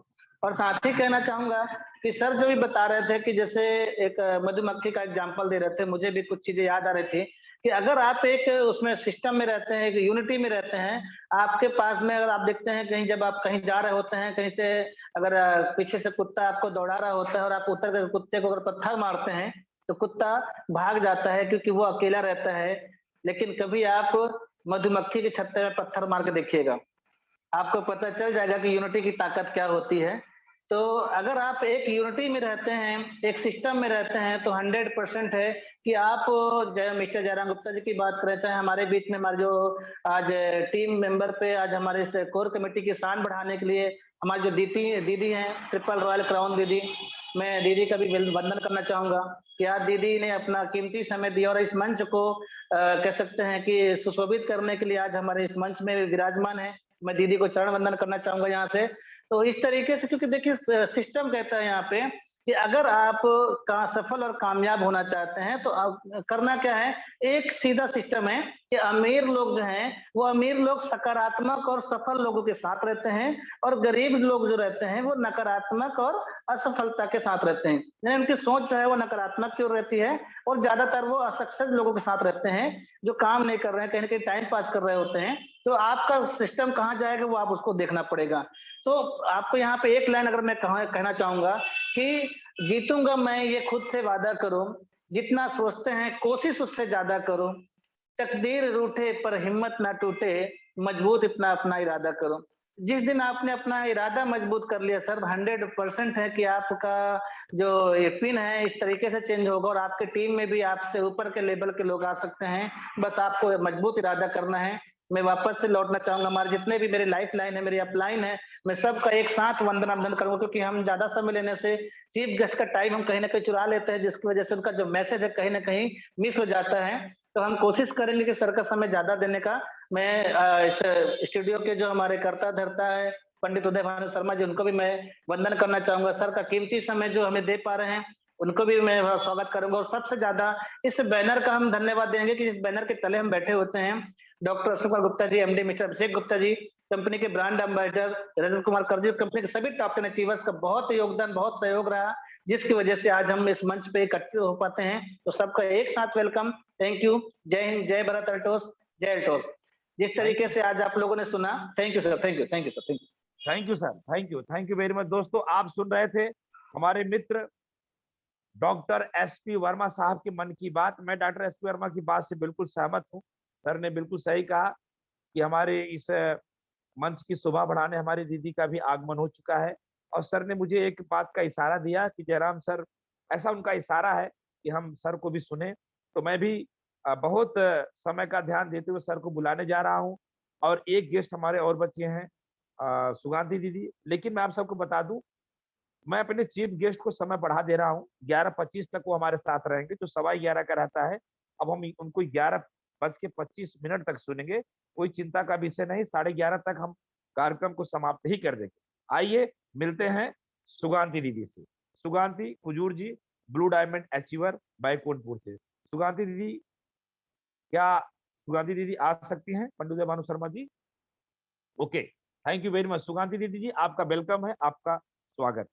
और साथ ही कहना चाहूंगा कि सर जो भी बता रहे थे कि जैसे एक मधुमक्खी का एग्जाम्पल दे रहे थे, मुझे भी कुछ चीजें याद आ रही थी कि अगर आप एक उसमें सिस्टम में रहते हैं, एक यूनिटी में रहते हैं, आपके पास में अगर आप देखते हैं कहीं, जब आप कहीं जा रहे होते हैं, कहीं से अगर पीछे से कुत्ता आपको दौड़ा रहा होता है और आप उतर कर कुत्ते को अगर पत्थर मारते हैं तो कुत्ता भाग जाता है क्योंकि वो अकेला रहता है। लेकिन कभी आप मधुमक्खी के छत्ते में पत्थर मार के देखिएगा, आपको पता चल जाएगा कि यूनिटी की ताकत क्या होती है। तो अगर आप एक यूनिटी में रहते हैं, एक सिस्टम में रहते हैं, तो 100% है कि आप मिस्टर जयराम गुप्ता जी की बात करें, चाहे हमारे बीच में हमारे जो आज टीम मेंबर पे, आज हमारे इस कोर कमेटी की शान बढ़ाने के लिए हमारी जो दीदी हैं, ट्रिपल रॉयल क्राउन दीदी, मैं दीदी का भी वंदन करना चाहूंगा कि आज दीदी ने अपना कीमती समय दिया और इस मंच को कह सकते हैं कि सुशोभित करने के लिए आज हमारे इस मंच में विराजमान है। मैं दीदी को चरण वंदन करना चाहूंगा यहाँ से। तो इस तरीके से, क्योंकि देखिए सिस्टम कहता है यहाँ पे कि अगर आप सफल और कामयाब होना चाहते हैं तो आप करना क्या है, एक सीधा सिस्टम है कि अमीर लोग जो हैं वो अमीर लोग सकारात्मक और सफल लोगों के साथ रहते हैं, और गरीब लोग जो रहते हैं वो नकारात्मक और असफलता के साथ रहते हैं। यानी उनकी सोच जो है वो नकारात्मक क्यों रहती है, और ज्यादातर वो असक्सेस लोगों के साथ रहते हैं जो काम नहीं कर रहे हैं, कहीं ना कहीं टाइम पास कर रहे होते हैं। तो आपका सिस्टम कहाँ जाएगा वो आप उसको देखना पड़ेगा। तो आपको यहाँ पे एक लाइन अगर मैं कहना चाहूंगा कि जीतूंगा मैं ये खुद से वादा करो, जितना सोचते हैं कोशिश उससे ज्यादा करो, तकदीर रूठे पर हिम्मत ना टूटे, मजबूत इतना अपना इरादा करो। जिस दिन आपने अपना इरादा मजबूत कर लिया सर, 100% है कि आपका जो ये पिन है इस तरीके से चेंज होगा और आपके टीम में भी आपसे ऊपर के लेवल के लोग आ सकते हैं। बस आपको मजबूत इरादा करना है। मैं वापस से लौटना चाहूंगा, हमारे जितने भी मेरे लाइफ लाइन है, मेरी अपलाइन है, मैं सबका एक साथ वंदन करूंगा, क्योंकि हम ज्यादा समय लेने से चीफ गेस्ट का टाइम हम कहीं ना कहीं चुरा लेते हैं, जिसकी वजह से उनका जो मैसेज है कहीं ना कहीं मिस हो जाता है। तो हम कोशिश करेंगे कि सर का समय ज्यादा देने का। मैं इस स्टूडियो के जो हमारे कर्ता धर्ता है पंडित उदय भानु शर्मा जी, उनको भी मैं वंदन करना चाहूंगा। सर का कीमती समय जो हमें दे पा रहे हैं उनको भी मैं स्वागत करूंगा। और सबसे ज्यादा इस बैनर का हम धन्यवाद देंगे कि इस बैनर के तले हम बैठे होते हैं डॉक्टर अशोक कुमार गुप्ता जी, MD mister Abhishek Gupta ji, company के brand ambassador Rajat Kumar Karji, company के सभी टॉप 10 अचीवर्स का बहुत योगदान, बहुत सहयोग रहा, जिसकी वजह से आज हम इस मंच पे इकट्ठे हो पाते हैं। तो सबका एक साथ वेलकम, थैंक यू, जय हिंद, जय भारत अल्टोस, जय अल्टोस। जिस तरीके से आज आप लोगों ने सुना, thank you sir, thank you, thank you sir, thank you, thank you sir, thank you very much. दोस्तों आप सुन रहे थे हमारे मित्र डॉक्टर एसपी वर्मा साहब के मन की बात। मैं डॉक्टर एसपी वर्मा की बात से बिल्कुल सहमत हूँ। सर ने बिल्कुल सही कहा कि हमारे इस मंच की शोभा बढ़ाने हमारी दीदी का भी आगमन हो चुका है। और सर ने मुझे एक बात का इशारा दिया कि जयराम सर, ऐसा उनका इशारा है कि हम सर को भी सुने। तो मैं भी बहुत समय का ध्यान देते हुए सर को बुलाने जा रहा हूँ। और एक गेस्ट हमारे और बच्चे हैं, सुगांधी दीदी। लेकिन मैं आप सबको बता दूं, मैं अपने चीफ गेस्ट को समय बढ़ा दे रहा हूँ। 11:25 तक वो हमारे साथ रहेंगे, जो 11:15 का रहता है। अब हम उनको 11:25 तक सुनेंगे। कोई चिंता का विषय नहीं, 11:30 तक हम कार्यक्रम को समाप्त ही कर देंगे। आइए मिलते हैं सुगांधी दीदी से। Sugandhi Kujur ji, blue diamond achiever Baikunthpur से। सुगांधी दीदी, क्या सुगांधी दीदी आ सकती हैं? Pandit Bhanu Sharma ji, okay, thank you very much. Sugandhi दीदी जी, आपका वेलकम है, आपका स्वागत।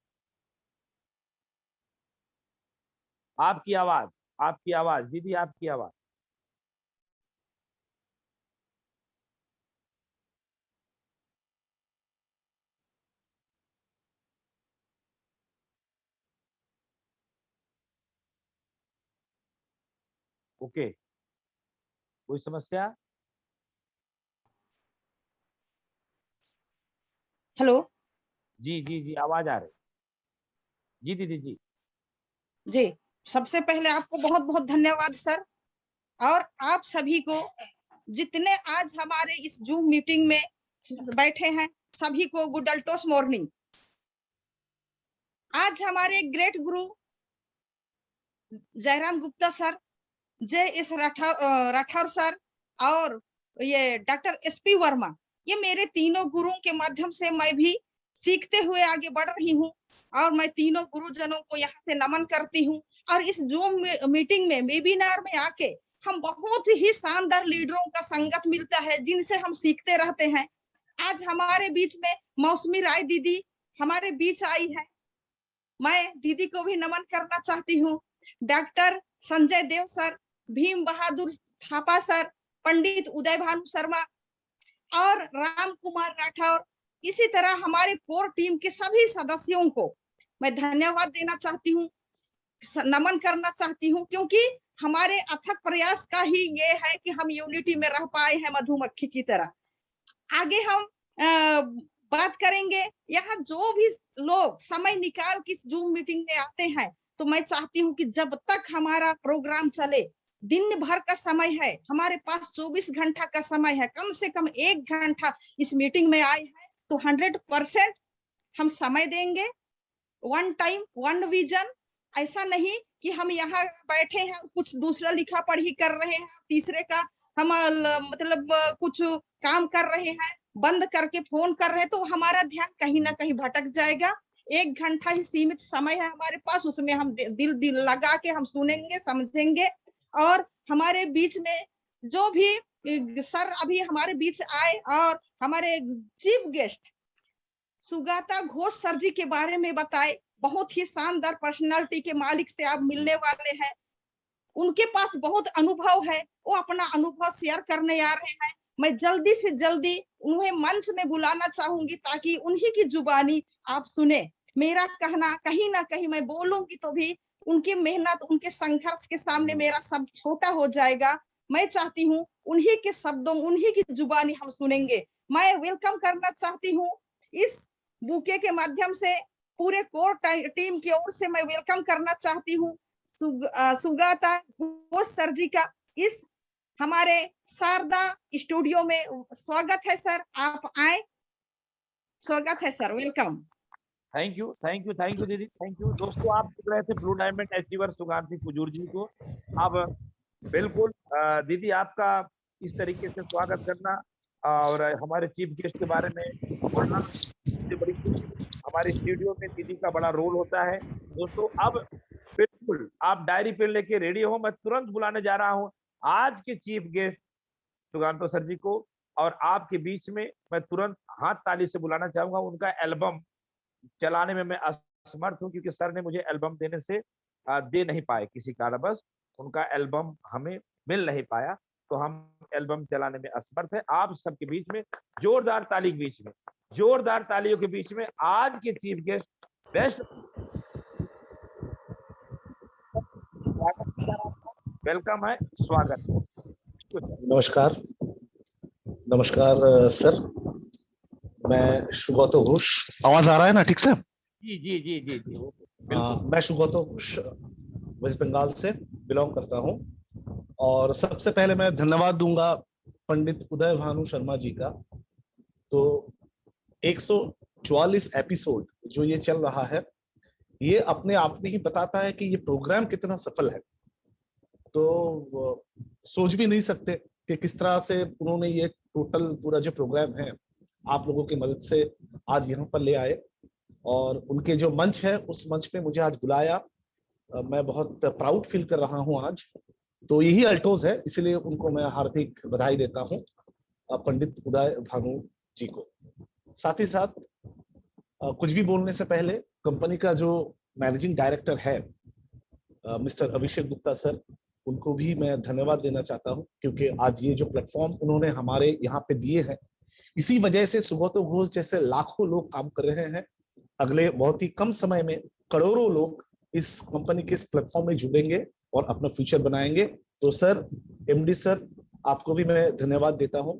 आपकी आवाज दीदी, आपकी आवाज। ओके, कोई समस्या? हेलो जी जी जी, आवाज आ रही जी दीदी जी। जी, सबसे पहले आपको बहुत बहुत धन्यवाद सर, और आप सभी को, जितने आज हमारे इस जूम मीटिंग में बैठे हैं, सभी को गुड अल्टोस मॉर्निंग। आज हमारे ग्रेट गुरु Jairam Gupta sir, JS Rathore sir और ये डॉक्टर SP वर्मा, ये मेरे तीनों गुरुओं के माध्यम से मैं भी सीखते हुए आगे बढ़ रही हूँ। और मैं तीनों गुरुजनों को यहाँ से नमन करती हूँ। और इस जूम मीटिंग में, वेबिनार में आके हम बहुत ही शानदार लीडरों का संगत मिलता है, जिनसे हम सीखते रहते हैं। आज हमारे बीच में मौसमी राय दीदी हमारे बीच आई है, मैं दीदी को भी नमन करना चाहती हूँ। डॉक्टर संजय देव सर, भीम बहादुर थापा सर, पंडित उदय भानु शर्मा और राम कुमार राठौर, इसी तरह हमारे कोर टीम के सभी सदस्यों को मैं धन्यवाद देना चाहती हूँ, नमन करना चाहती हूँ, क्योंकि हमारे अथक प्रयास का ही ये है कि हम यूनिटी में रह पाए हैं मधुमक्खी की तरह। आगे हम बात करेंगे। यहाँ जो भी लोग समय निकाल के जूम मीटिंग में आते हैं, तो मैं चाहती हूँ कि जब तक हमारा प्रोग्राम चले, दिन भर का समय है, हमारे पास 24 घंटा का समय है, कम से कम 1 घंटा इस मीटिंग में आए हैं तो 100% हम समय देंगे। वन टाइम वन विजन, ऐसा नहीं कि हम यहाँ बैठे हैं कुछ दूसरा लिखा पढ़ी कर रहे हैं, तीसरे का हम मतलब कुछ काम कर रहे हैं, बंद करके फोन कर रहे हैं, तो हमारा ध्यान कहीं ना कहीं भटक जाएगा। 1 घंटा ही सीमित समय है हमारे पास, उसमें हम दिल लगा के हम सुनेंगे, समझेंगे। और हमारे बीच में जो भी सर अभी हमारे बीच आए, और हमारे chief guest Sugata Ghosh sir ji के बारे में बताए, बहुत ही शानदार पर्सनालिटी के मालिक से आप मिलने वाले हैं। उनके पास बहुत अनुभव है, वो अपना अनुभव शेयर करने आ रहे हैं। मैं जल्दी से जल्दी उन्हें मंच में बुलाना चाहूंगी, ताकि उन्हीं की जुबानी आप सुने। मेरा कहना कहीं ना कहीं मैं बोलूंगी तो भी उनकी मेहनत, उनके संघर्ष के सामने मेरा सब छोटा हो जाएगा। मैं चाहती हूँ उन्हीं के शब्दों, उन्हीं की जुबानी हम सुनेंगे। मैं वेलकम करना चाहती हूँ इस बुके के माध्यम से, पूरे कोर टीम की ओर से मैं वेलकम करना चाहती हूँ सुगाता घोष सर जी का इस हमारे शारदा स्टूडियो में। स्वागत है सर, आप आए, स्वागत है सर, वेलकम। थैंक यू दीदी, थैंक यू। दोस्तों आप देख रहे थे ब्लू डायमंड अचीवर सुगांधी कुजूर जी को। अब बिल्कुल दीदी, आपका इस तरीके से स्वागत करना और हमारे चीफ गेस्ट के बारे में बोलना मुझे बड़ी खुशी हुई। हमारे स्टूडियो में दीदी का बड़ा रोल होता है। दोस्तों अब बिल्कुल आप डायरी पेन लेके रेडी हो, मैं तुरंत बुलाने जा रहा हूँ आज के चीफ गेस्ट सुगांतो सर जी को। और आपके बीच में मैं तुरंत हाथ ताली से बुलाना चाहूंगा। उनका एल्बम चलाने में मैं असमर्थ हूँ क्योंकि सर ने मुझे एल्बम देने से दे नहीं पाए किसी कारणवश। उनका एल्बम हमें मिल नहीं पाया, तो हम एल्बम चलाने में असमर्थ है। आप सबके बीच में जोरदार ताली के बीच में, जोरदार तालियों के बीच में आज के चीफ गेस्ट बेस्ट वेलकम है, स्वागत है। नमस्कार, नमस्कार सर, मैं सुगौतो घोष। आवाज आ रहा है ना ठीक से? जी जी जी जी जी मैं सुगौतो घोष वेस्ट बंगाल से बिलोंग करता हूं और सबसे पहले मैं धन्यवाद दूंगा पंडित उदय भानु शर्मा जी का। तो 144 एपिसोड जो ये चल रहा है, ये अपने आप में ही बताता है कि ये प्रोग्राम कितना सफल है। तो सोच भी नहीं सकते कि किस तरह से उन्होंने ये टोटल पूरा जो प्रोग्राम है आप लोगों की मदद से आज यहाँ पर ले आए और उनके जो मंच है उस मंच पे मुझे आज बुलाया। मैं बहुत प्राउड फील कर रहा हूँ आज। तो यही अल्टोज है, इसलिए उनको मैं हार्दिक बधाई देता हूँ पंडित उदय भानु जी को। साथ ही साथ कुछ भी बोलने से पहले कंपनी का जो मैनेजिंग डायरेक्टर है मिस्टर अभिषेक गुप्ता सर, उनको भी मैं धन्यवाद देना चाहता हूं क्योंकि आज ये जो प्लेटफॉर्म उन्होंने हमारे यहाँ पे दिए हैं, इसी वजह से सुगौतो घोष जैसे लाखों लोग काम कर रहे हैं। अगले बहुत ही कम समय में करोड़ों लोग इस कंपनी के इस प्लेटफॉर्म में जुड़ेंगे और अपना फ्यूचर बनाएंगे। तो सर, एमडी सर, आपको भी मैं धन्यवाद देता हूं।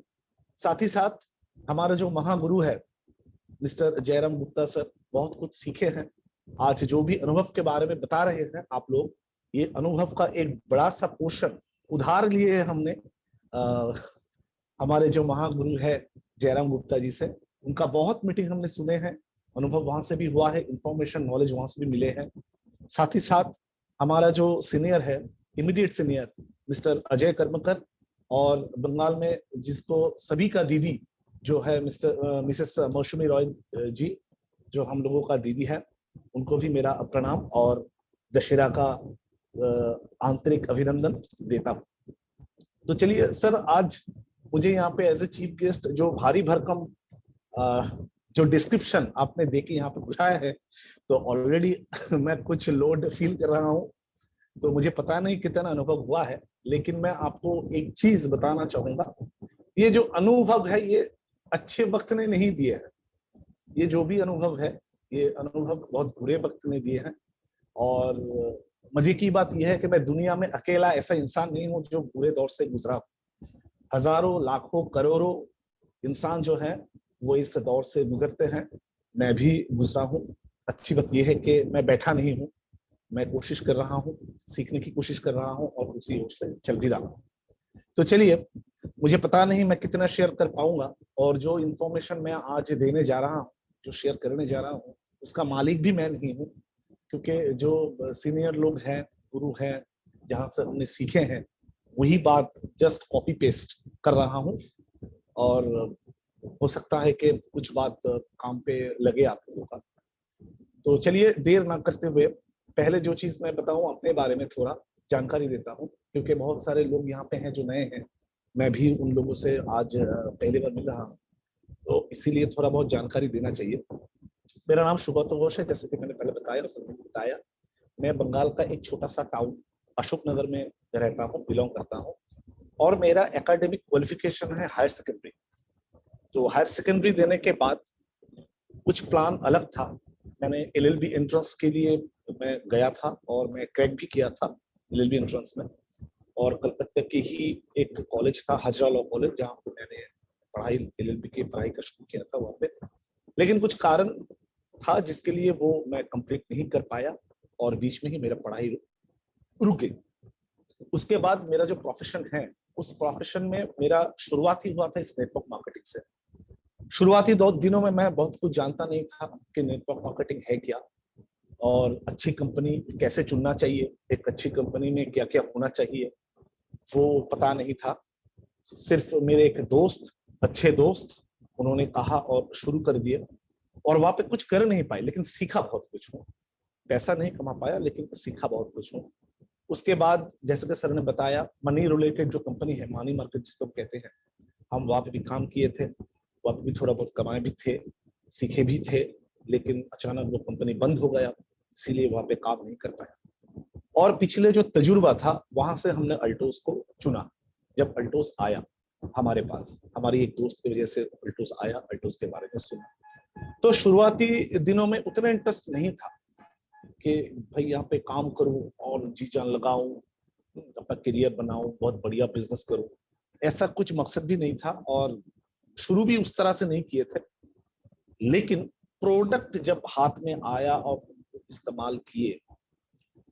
साथ ही साथ हमारा जो महागुरु है मिस्टर जयराम गुप्ता सर, बहुत कुछ सीखे हैं। आज जो भी अनुभव के बारे में बता रहे हैं आप लोग, ये अनुभव का एक बड़ा सा पोर्शन उधार लिए है हमने हमारे जो महागुरु है जयराम गुप्ता जी से। उनका बहुत मीटिंग हमने सुने हैं, अनुभव वहां से भी हुआ है, इंफॉर्मेशन नॉलेज वहां से भी मिले हैं। साथ ही साथ हमारा जो सीनियर है, immediate senior mister Ajay Karmakar, और बंगाल में जिसको सभी का दीदी जो है मिसेस मौसमी रॉय जी, जो हम लोगों का दीदी है, उनको भी मेरा प्रणाम और दशहरा का आंतरिक अभिनंदन देता हूँ। तो चलिए सर, आज मुझे यहाँ पे एज ए चीफ गेस्ट जो भारी भरकम जो डिस्क्रिप्शन आपने देके यहाँ पे बुलाया है, तो ऑलरेडी मैं कुछ लोड फील कर रहा हूँ। तो मुझे पता नहीं कितना अनुभव हुआ है, लेकिन मैं आपको एक चीज बताना चाहूंगा। ये जो अनुभव है ये अच्छे वक्त ने नहीं दिए है। ये जो भी अनुभव है, ये अनुभव बहुत बुरे वक्त ने दिए हैं। और मजे की बात यह है कि मैं दुनिया में अकेला ऐसा इंसान नहीं हूं जो बुरे दौर से गुजरा। हजारों, लाखों, करोड़ों इंसान जो है वो इस दौर से गुजरते हैं। मैं भी गुजरा हूं। अच्छी बात यह है कि मैं बैठा नहीं हूं, मैं कोशिश कर रहा हूं, सीखने की कोशिश कर रहा हूं और उसी ओर से चल भी रहा हूं। तो चलिए, मुझे पता नहीं मैं कितना शेयर कर पाऊंगा, और जो इंफॉर्मेशन मैं आज देने जा रहा हूं, जो शेयर करने जा रहा हूं, उसका मालिक भी मैं नहीं हूं, क्योंकि जो सीनियर लोग हैं, गुरु हैं, जहां से हमने सीखे हैं, वही बात जस्ट कॉपी पेस्ट कर रहा हूं। और हो सकता है कि कुछ बात काम पे लगे आप लोगों का। तो चलिए, देर ना करते हुए पहले जो चीज मैं बताऊं अपने बारे में थोड़ा जानकारी देता हूं, क्योंकि बहुत सारे लोग यहाँ पे हैं जो नए हैं। मैं भी उन लोगों से आज पहली बार मिल रहा हूं, तो इसीलिए थोड़ा बहुत जानकारी देना चाहिए। मेरा नाम सुगौतो घोष है, जैसे कि मैंने पहले बताया। मैं बंगाल का एक छोटा सा टाउन अशोकनगर में रहता हूँ, बिलोंग करता हूँ। और मेरा एकेडमिक क्वालिफिकेशन है हायर सेकेंडरी। तो हायर सेकेंडरी देने के बाद कुछ प्लान अलग था। मैंने एलएलबी एंट्रेंस के लिए मैं गया था और मैं क्रैक भी किया था एलएलबी एंट्रेंस में। और कलकत्ता की ही एक कॉलेज था, हजरा लॉ कॉलेज, जहाँ पे मैंने पढ़ाई एलएलबी की पढ़ाई का शुरू किया था वहाँ पे। लेकिन कुछ कारण था जिसके लिए वो मैं कंप्लीट नहीं कर पाया और बीच में ही मेरा पढ़ाई रुक गई। उसके बाद मेरा जो प्रोफेशन है, उस प्रोफेशन में मेरा शुरुआत ही हुआ था इस नेटवर्क मार्केटिंग से। शुरुआती 2 दिनों में मैं बहुत कुछ जानता नहीं था कि नेटवर्क मार्केटिंग है क्या और अच्छी कंपनी कैसे चुनना चाहिए, एक अच्छी कंपनी में क्या क्या होना चाहिए। वो पता नहीं था। सिर्फ मेरे एक दोस्त, अच्छे दोस्त, उन्होंने कहा और शुरू कर दिया, और वहां पे कुछ कर नहीं पाए लेकिन सीखा बहुत कुछ हूँ। पैसा नहीं कमा पाया लेकिन सीखा बहुत कुछ हूँ। उसके बाद जैसे कि सर ने बताया, मनी रिलेटेड जो कंपनी है, मनी मार्केट जिसको कहते हैं, हम वहां पे भी काम किए थे, वहां पे भी थोड़ा बहुत कमाए भी थे, सीखे भी थे, लेकिन अचानक वो कंपनी बंद हो गया, इसीलिए वहां पे काम नहीं कर पाया। और पिछले जो तजुर्बा था वहां से हमने अल्टोस को चुना। जब अल्टोस आया हमारे पास, हमारी एक दोस्त की वजह से अल्टोस आया, अल्टोस के बारे में सुना, तो शुरुआती दिनों में उतना इंटरेस्ट नहीं था कि भाई यहाँ पे काम करूं और जी जान लगाऊं, अपना करियर बनाऊं, बहुत बढ़िया बिजनेस करूं। ऐसा कुछ मकसद भी नहीं था और शुरू भी उस तरह से नहीं किए थे। लेकिन प्रोडक्ट जब हाथ में आया और इस्तेमाल किए,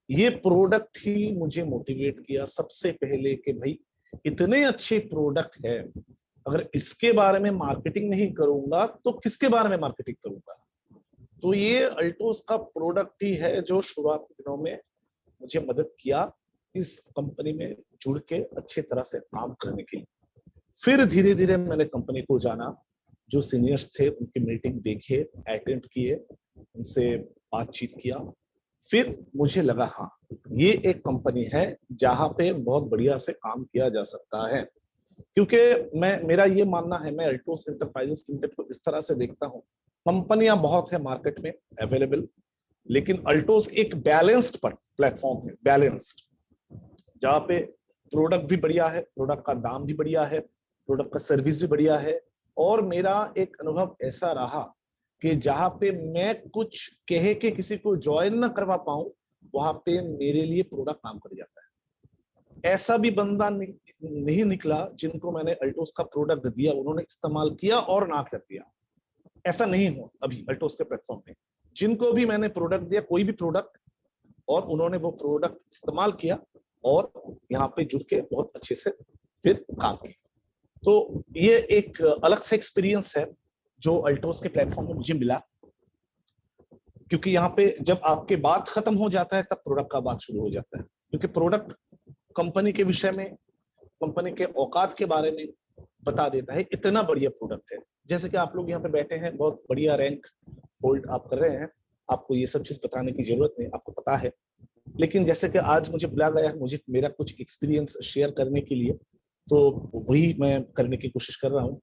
ये प्रोडक्ट ही मुझे मोटिवेट किया सबसे पहले कि भाई इतने अच्छे प्रोडक्ट है, अगर इसके बारे में मार्केटिंग नहीं करूंगा तो किसके बारे में मार्केटिंग करूंगा। तो ये अल्टोस का प्रोडक्ट ही है जो शुरुआती दिनों में मुझे मदद किया इस कंपनी में जुड़ के अच्छी तरह से काम करने के लिए। फिर धीरे धीरे मैंने कंपनी को जाना, जो सीनियर्स थे उनकी मीटिंग देखे, अटेंड किए, उनसे बातचीत किया। फिर मुझे लगा हाँ, ये एक कंपनी है जहां पे बहुत बढ़िया से काम किया जा सकता है। क्योंकि मेरा ये मानना है, मैं अल्टोस एंटरप्राइजेस लिमिटेड को इस तरह से देखता हूँ, कंपनियां बहुत है मार्केट में अवेलेबल, लेकिन अल्टोस एक बैलेंस्ड प्लेटफॉर्म है, बैलेंस्ड, जहाँ पे प्रोडक्ट भी बढ़िया है, प्रोडक्ट का दाम भी बढ़िया है, प्रोडक्ट का सर्विस भी बढ़िया है। और मेरा एक अनुभव ऐसा रहा कि जहाँ पे मैं कुछ कहे के किसी को ज्वाइन न करवा पाऊं, वहां पे मेरे लिए प्रोडक्ट काम कर जाता है। ऐसा भी बंदा नहीं निकला जिनको मैंने अल्टोस का प्रोडक्ट दिया, उन्होंने इस्तेमाल किया और ना कर दिया। ऐसा नहीं हुआ अभी अल्टोस के प्लेटफॉर्म में। जिनको भी मैंने प्रोडक्ट दिया, कोई भी प्रोडक्ट, और उन्होंने वो प्रोडक्ट इस्तेमाल किया और यहाँ पे जुड़ के बहुत अच्छे से फिर काम किया। तो ये एक अलग से एक्सपीरियंस है जो अल्टोस के प्लेटफॉर्म में मुझे मिला, क्योंकि यहाँ पे जब आपके बात खत्म हो जाता है तब प्रोडक्ट का बात शुरू हो जाता है। क्योंकि प्रोडक्ट कंपनी के विषय में, कंपनी के औकात के बारे में बता देता है। इतना बढ़िया प्रोडक्ट है, जैसे कि आप लोग यहाँ पे बैठे हैं, बहुत बढ़िया रैंक होल्ड आप कर रहे हैं, आपको ये सब चीज बताने की जरूरत नहीं, आपको पता है। लेकिन जैसे कि आज मुझे बुलाया गया है, मुझे मेरा कुछ एक्सपीरियंस शेयर करने के लिए, तो वही मैं करने की कोशिश कर रहा हूँ।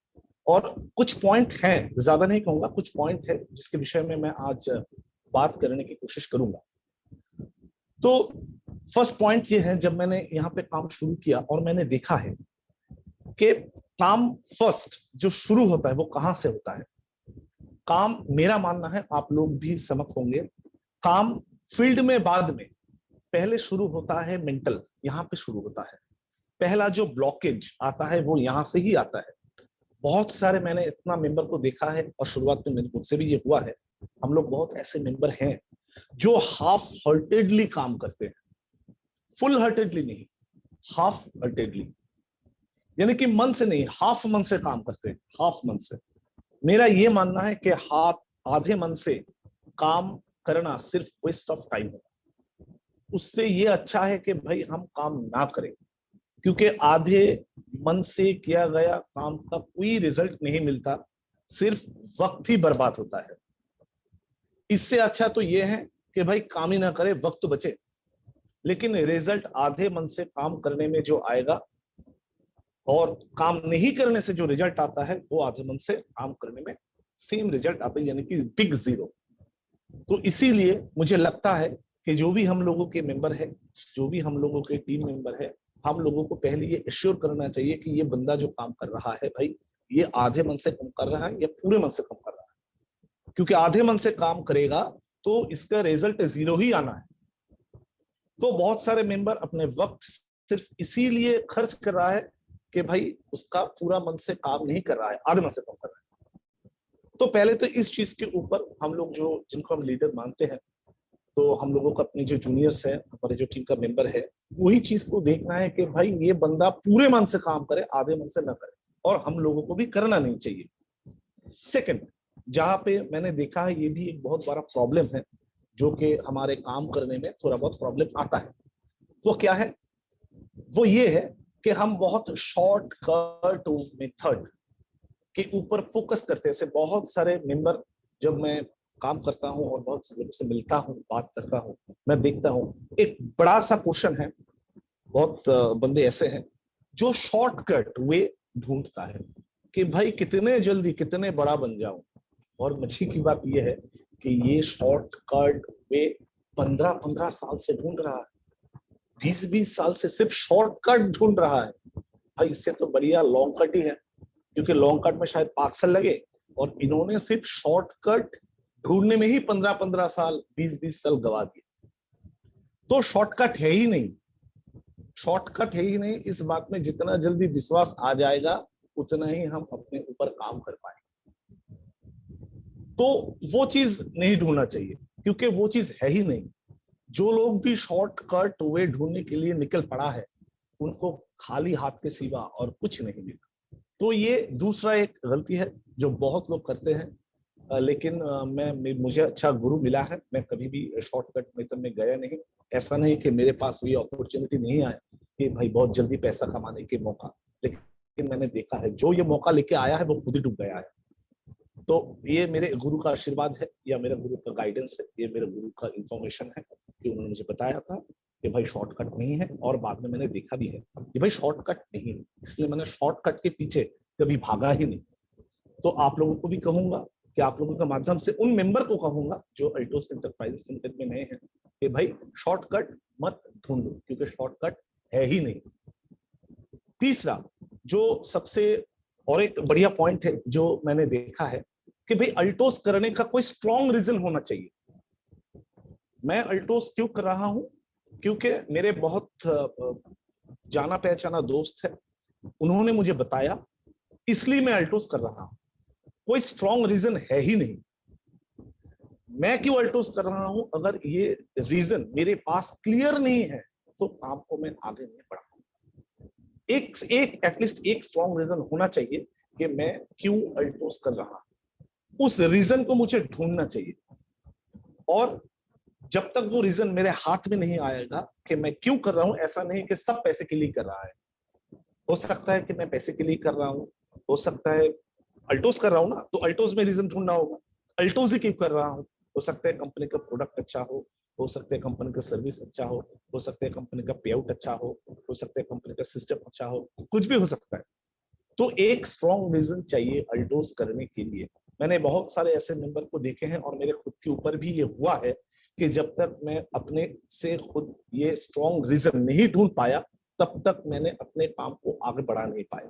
और कुछ पॉइंट हैं, ज्यादा नहीं कहूंगा, कुछ पॉइंट है जिसके विषय में मैं आज बात करने की कोशिश करूंगा। तो फर्स्ट पॉइंट ये है, जब मैंने यहाँ पे काम शुरू किया और मैंने देखा है कि काम फर्स्ट जो शुरू होता है वो कहाँ से होता है। काम, मेरा मानना है, आप लोग भी सहमत होंगे, काम फील्ड में बाद में, पहले शुरू होता है मेंटल, यहाँ पे शुरू होता है। पहला जो ब्लॉकेज आता है वो यहाँ से ही आता है। बहुत सारे, मैंने इतना मेंबर को देखा है और शुरुआत में मुझसे भी ये हुआ है, हम लोग बहुत ऐसे मेंबर हैं जो हाफ हार्टेडली काम करते हैं, फुल हार्टेडली नहीं, हाफ हार्टेडली, यानी कि मन से नहीं, हाफ मन से काम करते हैं, हाफ मन से। मेरा ये मानना है कि आधे मन से काम करना सिर्फ वेस्ट ऑफ टाइम है। उससे ये अच्छा है कि भाई हम काम ना करें, क्योंकि आधे मन से किया गया काम का कोई रिजल्ट नहीं मिलता, सिर्फ वक्त ही बर्बाद होता है। इससे अच्छा तो ये है कि भाई काम ही ना करे, वक्त तो बचे, लेकिन रिजल्ट आधे मन से काम करने में जो आएगा और काम नहीं करने से जो रिजल्ट आता है वो आधे मन से काम करने में सेम रिजल्ट आता है, यानी कि बिग जीरो। तो इसीलिए मुझे लगता है कि जो भी हम लोगों के मेंबर है, जो भी हम लोगों के टीम मेंबर है, हम लोगों को पहले ये एश्योर करना चाहिए कि ये बंदा जो काम कर रहा है भाई, ये आधे मन से काम कर रहा है या पूरे मन से काम कर रहा है। क्योंकि आधे मन से काम करेगा तो इसका रिजल्ट जीरो ही आना है। तो बहुत सारे मेंबर अपने वक्त सिर्फ इसीलिए खर्च कर रहा है कि भाई उसका पूरा मन से काम नहीं कर रहा है, आधे मन से काम कर रहा है। तो पहले तो इस चीज के ऊपर हम लोग, जो जिनको हम लीडर मानते हैं, तो हम लोगों को अपने जो जूनियर्स है, हमारे जो टीम का मेंबर है, वही चीज को देखना है कि भाई ये बंदा पूरे मन से काम करे, आधे मन से न करे, और हम लोगों को भी करना नहीं चाहिए। सेकंड, जहां पे मैंने देखा है, ये भी एक बहुत बड़ा प्रॉब्लम है जो कि हमारे काम करने में थोड़ा बहुत प्रॉब्लम आता है। वो क्या है? वो ये है कि हम बहुत शॉर्टकट मेथड के ऊपर फोकस करते हैं। ऐसे बहुत सारे मेंबर जब मैं काम करता हूं और बहुत से लोगों से मिलता हूं, बात करता हूं, मैं देखता हूं एक बड़ा सा पोर्शन है, बहुत बंदे ऐसे हैं जो शॉर्टकट वे ढूंढता है कि भाई कितने जल्दी कितने बड़ा बन जाऊं। और मच्छी की बात यह है कि ये शॉर्टकट वे 15-15 साल से ढूंढ रहा है, 20-20 साल से सिर्फ शॉर्टकट ढूंढ रहा है। भाई इससे तो बढ़िया लॉन्ग कट ही है, क्योंकि लॉन्ग कट में शायद 5 साल लगे और इन्होंने सिर्फ शॉर्टकट ढूंढने में ही 15-15 साल 20-20 साल गवा दिए। तो शॉर्टकट है ही नहीं, शॉर्टकट है ही नहीं। इस बात में जितना जल्दी विश्वास आ जाएगा उतना ही हम अपने ऊपर काम कर पाएंगे। तो वो चीज नहीं ढूंढना चाहिए, क्योंकि वो चीज है ही नहीं। जो लोग भी शॉर्टकट वे ढूंढने के लिए निकल पड़ा है उनको खाली हाथ के सिवा और कुछ नहीं मिला। तो ये दूसरा एक गलती है जो बहुत लोग करते हैं। लेकिन मुझे अच्छा गुरु मिला है, मैं कभी भी शॉर्टकट मेथड में गया नहीं। ऐसा नहीं कि मेरे पास ये अपॉर्चुनिटी नहीं आया कि भाई बहुत जल्दी पैसा कमाने के मौका, लेकिन मैंने देखा है जो ये मौका लेके आया है वो खुद ही डूब गया है। तो ये मेरे गुरु का आशीर्वाद है या मेरे गुरु का गाइडेंस है, ये मेरे गुरु का इंफॉर्मेशन है कि उन्होंने मुझे बताया था कि भाई शॉर्टकट नहीं है। और बाद में मैंने देखा भी है कि भाई शॉर्टकट नहीं है, इसलिए मैंने शॉर्टकट के पीछे कभी भागा ही नहीं। तो आप लोगों को भी कहूंगा कि आप लोगों के माध्यम से उन मेंबर को कहूंगा जो अल्टोस एंटरप्राइजेस लिमिटेड में नए हैं कि भाई शॉर्टकट मत ढूंढो, क्योंकि शॉर्टकट है ही नहीं। तीसरा जो सबसे और एक बढ़िया पॉइंट है जो मैंने देखा है कि भाई अल्टोस करने का कोई स्ट्रॉन्ग रीजन होना चाहिए। मैं अल्टोस क्यों कर रहा हूं? क्योंकि मेरे बहुत जाना पहचाना दोस्त है, उन्होंने मुझे बताया, इसलिए मैं अल्टोस कर रहा हूं। कोई स्ट्रॉन्ग रीजन है ही नहीं। मैं क्यों अल्टोस कर रहा हूं? अगर ये रीजन मेरे पास क्लियर नहीं है तो काम को मैं आगे नहीं बढ़ाऊंगा। एक एटलीस्ट एक स्ट्रॉन्ग रीजन होना चाहिए कि मैं क्यों अल्टोस कर रहा हूं। उस रीजन को मुझे ढूंढना चाहिए, और जब तक वो रीजन मेरे हाथ में नहीं आएगा कि मैं क्यों कर रहा हूं, ऐसा नहीं कि सब पैसे के लिए कर रहा है। हो सकता है कि मैं पैसे के लिए कर रहा हूं, हो सकता है अल्टोस कर रहा हूं ना, तो अल्टोस में रीजन ढूंढना होगा, अल्टोस ही क्यों कर रहा हूं। हो सकता है कंपनी का प्रोडक्ट अच्छा हो सकता है कंपनी का सर्विस अच्छा हो सकता है कंपनी का पे आउट अच्छा हो सकता है कंपनी का सिस्टम अच्छा हो, कुछ भी हो सकता है। तो एक स्ट्रॉन्ग रीजन चाहिए अल्टोस करने के लिए। मैंने बहुत सारे ऐसे मेंबर को देखे हैं और मेरे खुद के ऊपर भी ये हुआ है कि जब तक मैं अपने से खुद ये स्ट्रॉन्ग रीजन नहीं ढूंढ पाया तब तक मैंने अपने काम को आगे बढ़ा नहीं पाया।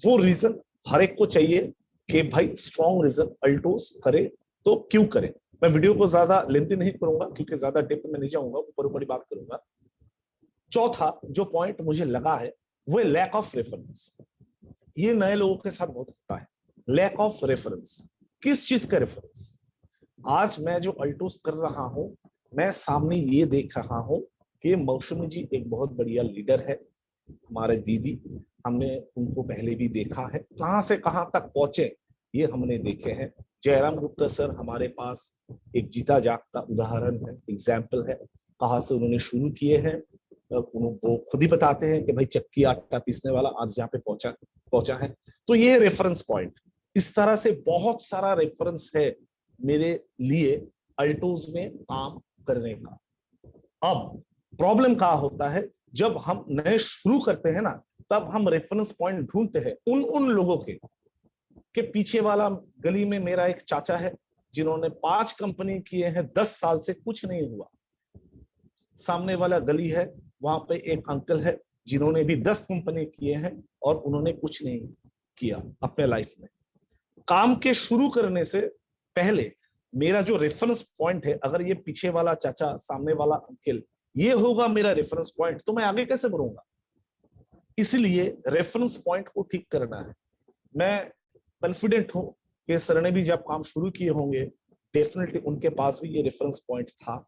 वो रीजन हर एक को चाहिए कि भाई स्ट्रॉन्ग रीजन अल्टोस करे तो क्यों करे। मैं वीडियो को ज्यादा लेंथी नहीं करूंगा क्योंकि ज्यादा डेप्थ में नहीं जाऊंगा, ऊपर ऊपर बात करूंगा। चौथा जो पॉइंट मुझे लगा है वो लैक ऑफ रेफरेंस। ये नए लोगों के साथ बहुत होता है, लैक ऑफ रेफरेंस। किस चीज का रेफरेंस? आज मैं जो अल्टोस कर रहा हूं, मैं सामने ये देख रहा हूं कि मौसमी जी एक बहुत बढ़िया लीडर है, हमारे दीदी, हमने उनको पहले भी देखा है, कहां से कहां तक पहुंचे ये हमने देखे हैं। जयराम गुप्ता सर हमारे पास एक जीता जागता उदाहरण है, एग्जाम्पल है, कहां से उन्होंने शुरू किए हैं। वो खुद ही बताते हैं कि भाई चक्की आटा पीसने वाला आज जहाँ पे पहुंचा है। तो ये रेफरेंस पॉइंट, इस तरह से बहुत सारा रेफरेंस है मेरे लिए अल्टोस में काम करने का। अब प्रॉब्लम कहाँ होता है, जब हम नए शुरू करते हैं ना, तब हम रेफरेंस पॉइंट ढूंढते हैं उन लोगों के पीछे वाला गली में मेरा एक चाचा है जिन्होंने 5 कंपनी किए हैं, 10 साल से कुछ नहीं हुआ। सामने वाला गली है, वहां पे एक अंकल है जिन्होंने भी 10 कंपनी किए हैं और उन्होंने कुछ नहीं किया अपने लाइफ में। काम के शुरू करने से पहले मेरा जो रेफरेंस पॉइंट है, अगर ये पीछे वाला चाचा, सामने वाला अंकल, ये होगा मेरा रेफरेंस पॉइंट, तो मैं आगे कैसे बढ़ूंगा। इसलिए रेफरेंस पॉइंट को ठीक करना है। मैं कॉन्फिडेंट हूं कि सर ने भी जब काम शुरू किए होंगे, डेफिनेटली उनके पास भी ये रेफरेंस पॉइंट था।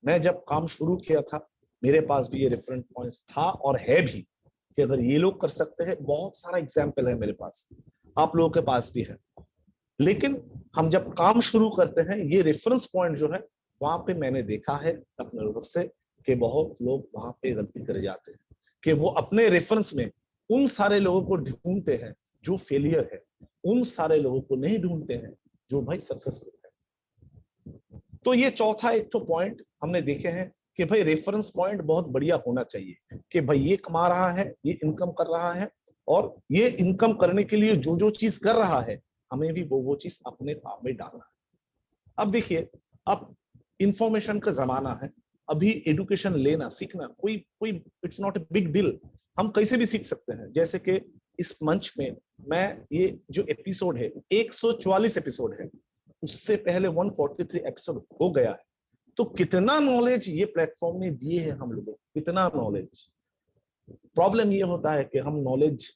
मैं जब काम शुरू किया था मेरे पास भी ये रेफरेंस पॉइंट था और है भी, कि अगर ये लोग कर सकते हैं, बहुत सारा एग्जाम्पल है मेरे पास, आप लोगों के पास भी है। लेकिन हम जब काम शुरू करते हैं, ये रेफरेंस पॉइंट जो है वहां पे मैंने देखा है अपने रूप से कि बहुत लोग वहां पे गलती कर जाते हैं। कि वो अपने रेफरेंस में उन सारे लोगों को ढूंढते हैं जो फेलियर है, उन सारे लोगों को नहीं ढूंढते हैं जो भाई सक्सेसफुल है। तो ये चौथा एक तो पॉइंट हमने देखे हैं कि भाई रेफरेंस पॉइंट बहुत बढ़िया होना चाहिए कि भाई ये कमा रहा है, ये इनकम कर रहा है, और ये इनकम करने के लिए जो जो चीज कर रहा है हमें भी वो चीज अपने काम में डालना है। अब देखिए, अब इंफॉर्मेशन का जमाना है, अभी एजुकेशन लेना सीखना कोई it's not a big deal, हम कैसे भी सीख सकते हैं। जैसे कि इस मंच में मैं ये जो एपिसोड है 144 एपिसोड है, उससे पहले 143 एपिसोड हो गया है, तो कितना नॉलेज ये प्लेटफॉर्म ने दिए है हम लोगों को, कितना नॉलेज। प्रॉब्लम ये होता है कि हम नॉलेज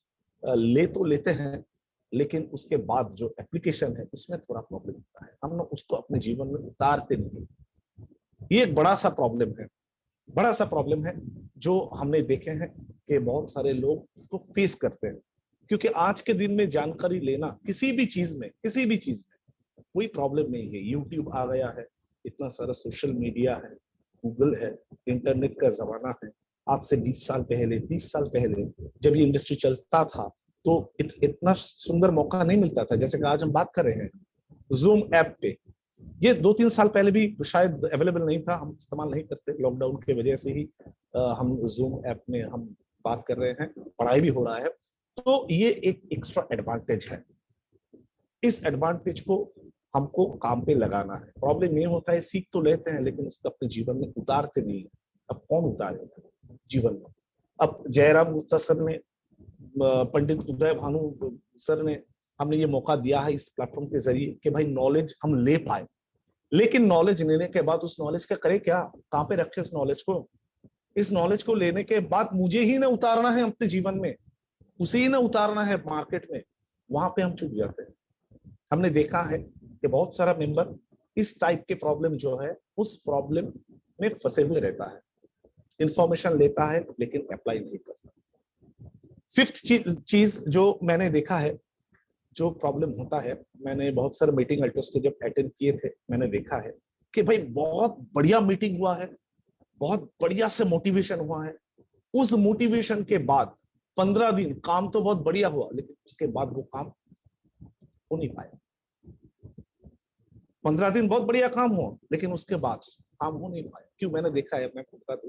ले तो लेते हैं, लेकिन उसके बाद जो एप्लीकेशन है उसमें थोड़ा प्रॉब्लम होता है, हम लोग उसको अपने जीवन में उतारते नहीं। ये एक बड़ा सा प्रॉब्लम है, बड़ा सा प्रॉब्लम है जो हमने देखे हैं कि बहुत सारे लोग इसको फेस करते हैं। क्योंकि आज के दिन में जानकारी लेना किसी भी चीज में कोई प्रॉब्लम नहीं है। यूट्यूब आ गया है, इतना सारा सोशल मीडिया है, गूगल है, इंटरनेट का जमाना है। आज से 20 साल पहले 30 साल पहले जब ये इंडस्ट्री चलता था तो इतना सुंदर मौका नहीं मिलता था। जैसे कि आज हम बात कर रहे हैं जूम ऐप पे, ये 2-3 साल पहले भी शायद अवेलेबल नहीं था, हम इस्तेमाल नहीं करते, लॉकडाउन की वजह से ही हम जूम ऐप में हम बात कर रहे हैं, पढ़ाई भी हो रहा है। तो ये एक एक्स्ट्रा एडवांटेज है, इस एडवांटेज को हमको काम पे लगाना है। प्रॉब्लम ये होता है सीख तो लेते हैं लेकिन उसको अपने जीवन में उतारते नहीं है। अब कौन उतारेगा जीवन में? अब जयराम गुप्ता सर ने, पंडित उदय भानु सर ने, हमने ये मौका दिया है इस प्लेटफॉर्म के जरिए कि भाई नॉलेज हम ले पाए, लेकिन नॉलेज लेने के बाद उस नॉलेज का करे क्या, कहाँ पे रखे उस नॉलेज को? इस नॉलेज को लेने के बाद मुझे ही ना उतारना है अपने जीवन में, उसे ही ना उतारना है मार्केट में, वहां पे हम चुक जाते हैं। हमने देखा है कि बहुत सारा मेंबर इस टाइप के प्रॉब्लम जो है उस प्रॉब्लम में फंसे हुए रहता है, इंफॉर्मेशन लेता है लेकिन अप्लाई नहीं करता। फिफ्थ चीज जो मैंने देखा है जो प्रॉब्लम होता है, मैंने बहुत सारे मीटिंग अल्टोस के जब अटेंड किए थे, मैंने देखा है कि भाई बहुत बढ़िया मीटिंग हुआ है, बहुत बढ़िया से मोटिवेशन हुआ है, उस मोटिवेशन के बाद 15 दिन काम तो बहुत बढ़िया हुआ, लेकिन उसके बाद वो काम हो नहीं पाया। 15 दिन बहुत बढ़िया काम हुआ लेकिन उसके बाद काम हो नहीं पाया। क्यों? मैंने देखा है, मैं बता दूं,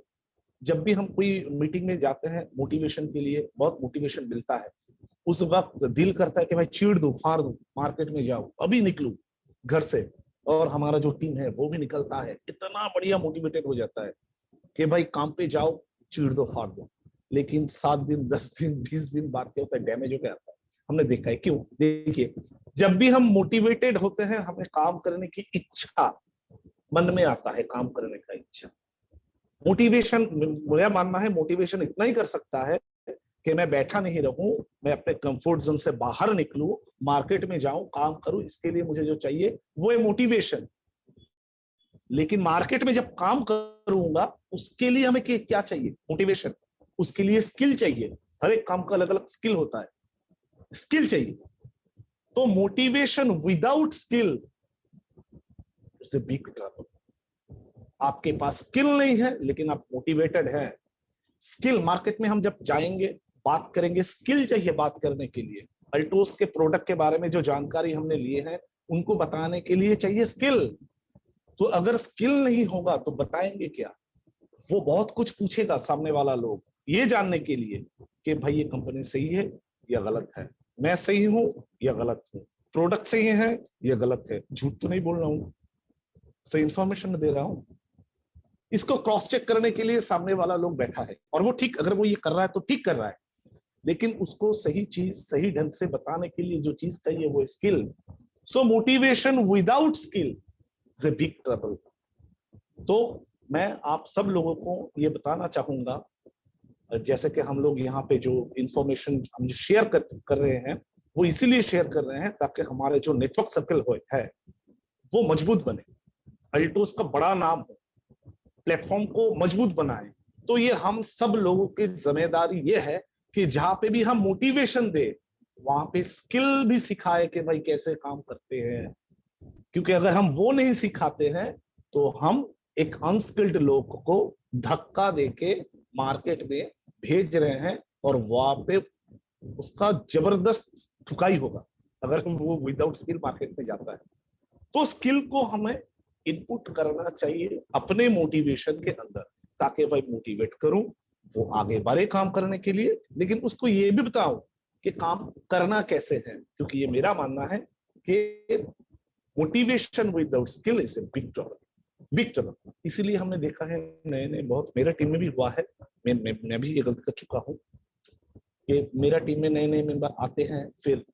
जब भी हम कोई मीटिंग में जाते हैं मोटिवेशन के लिए, बहुत मोटिवेशन मिलता है, उस वक्त दिल करता है कि भाई चीड़ दूं, फाड़ दूं, मार्केट में जाऊं, अभी निकलूं घर से, और हमारा जो टीम है वो भी निकलता है, इतना बढ़िया मोटिवेटेड हो जाता है कि भाई काम पे जाओ, चीड़ दो, फाड़ दो। लेकिन 7 दिन 10 दिन 20 दिन बाद क्या होता है, डैमेज हो गया आता है। हमने देखा है। क्यों? देखिए, जब भी हम मोटिवेटेड होते हैं हमें काम करने की इच्छा मन में आता है, काम करने का इच्छा। मोटिवेशन, मेरा मानना है मोटिवेशन इतना ही कर सकता है कि मैं बैठा नहीं रहूं, मैं अपने कंफर्ट जोन से बाहर निकलूं, मार्केट में जाऊं, काम करूं, इसके लिए मुझे जो चाहिए वो है मोटिवेशन। लेकिन मार्केट में जब काम करूंगा उसके लिए हमें क्या चाहिए? मोटिवेशन। उसके लिए स्किल चाहिए, हर एक काम का अलग अलग स्किल होता है, स्किल चाहिए। तो motivation without skill it's a big trouble. आपके पास स्किल नहीं है लेकिन आप मोटिवेटेड हैं। स्किल, मार्केट में हम जब जाएंगे बात करेंगे, स्किल चाहिए बात करने के लिए। अल्टोस के प्रोडक्ट के बारे में जो जानकारी हमने लिए है उनको बताने के लिए चाहिए स्किल। तो अगर स्किल नहीं होगा तो बताएंगे क्या? वो बहुत कुछ पूछेगा सामने वाला लोग, ये जानने के लिए कि भाई ये कंपनी सही है या गलत है, मैं सही हूं या गलत हूं, प्रोडक्ट सही है या गलत है, झूठ तो नहीं बोल रहा हूं, सही इंफॉर्मेशन दे रहा हूं। इसको क्रॉस चेक करने के लिए सामने वाला लोग बैठा है, और वो ठीक, अगर वो ये कर रहा है तो ठीक कर रहा है, लेकिन उसको सही चीज सही ढंग से बताने के लिए जो चीज चाहिए वो skill. So motivation without skill is a big trouble. तो मैं आप सब लोगों को ये बताना चाहूंगा, जैसे कि हम लोग यहाँ पे जो इंफॉर्मेशन हम शेयर कर रहे हैं वो इसीलिए शेयर कर रहे हैं ताकि हमारे जो नेटवर्क सर्कल है वो मजबूत बने, अल्टोस का बड़ा नाम हो, प्लेटफॉर्म को मजबूत बनाए। तो ये हम सब लोगों की जिम्मेदारी ये है कि जहां पे भी हम मोटिवेशन दे वहां पे स्किल भी सिखाए कि भाई कैसे काम करते हैं। क्योंकि अगर हम वो नहीं सिखाते हैं तो हम एक अनस्किल्ड लोग को धक्का देके मार्केट में भेज रहे हैं और वहां पे उसका जबरदस्त ठुकाई होगा अगर वो विदाउट स्किल मार्केट में जाता है। तो स्किल को हमें इनपुट करना चाहिए अपने मोटिवेशन के अंदर, ताकि भाई मोटिवेट करूं वो आगे बढ़े काम करने के लिए, लेकिन उसको ये भी बताऊं कि काम करना कैसे है, क्योंकि ये मेरा मानना है कि motivation without skill is a big trouble, big trouble. इसीलिए हमने देखा है नए नए बहुत, मेरा टीम में भी हुआ है, मैं भी ये गलती कर चुका हूं कि मेरा टीम में नए नए मेंबर आते हैं, फिर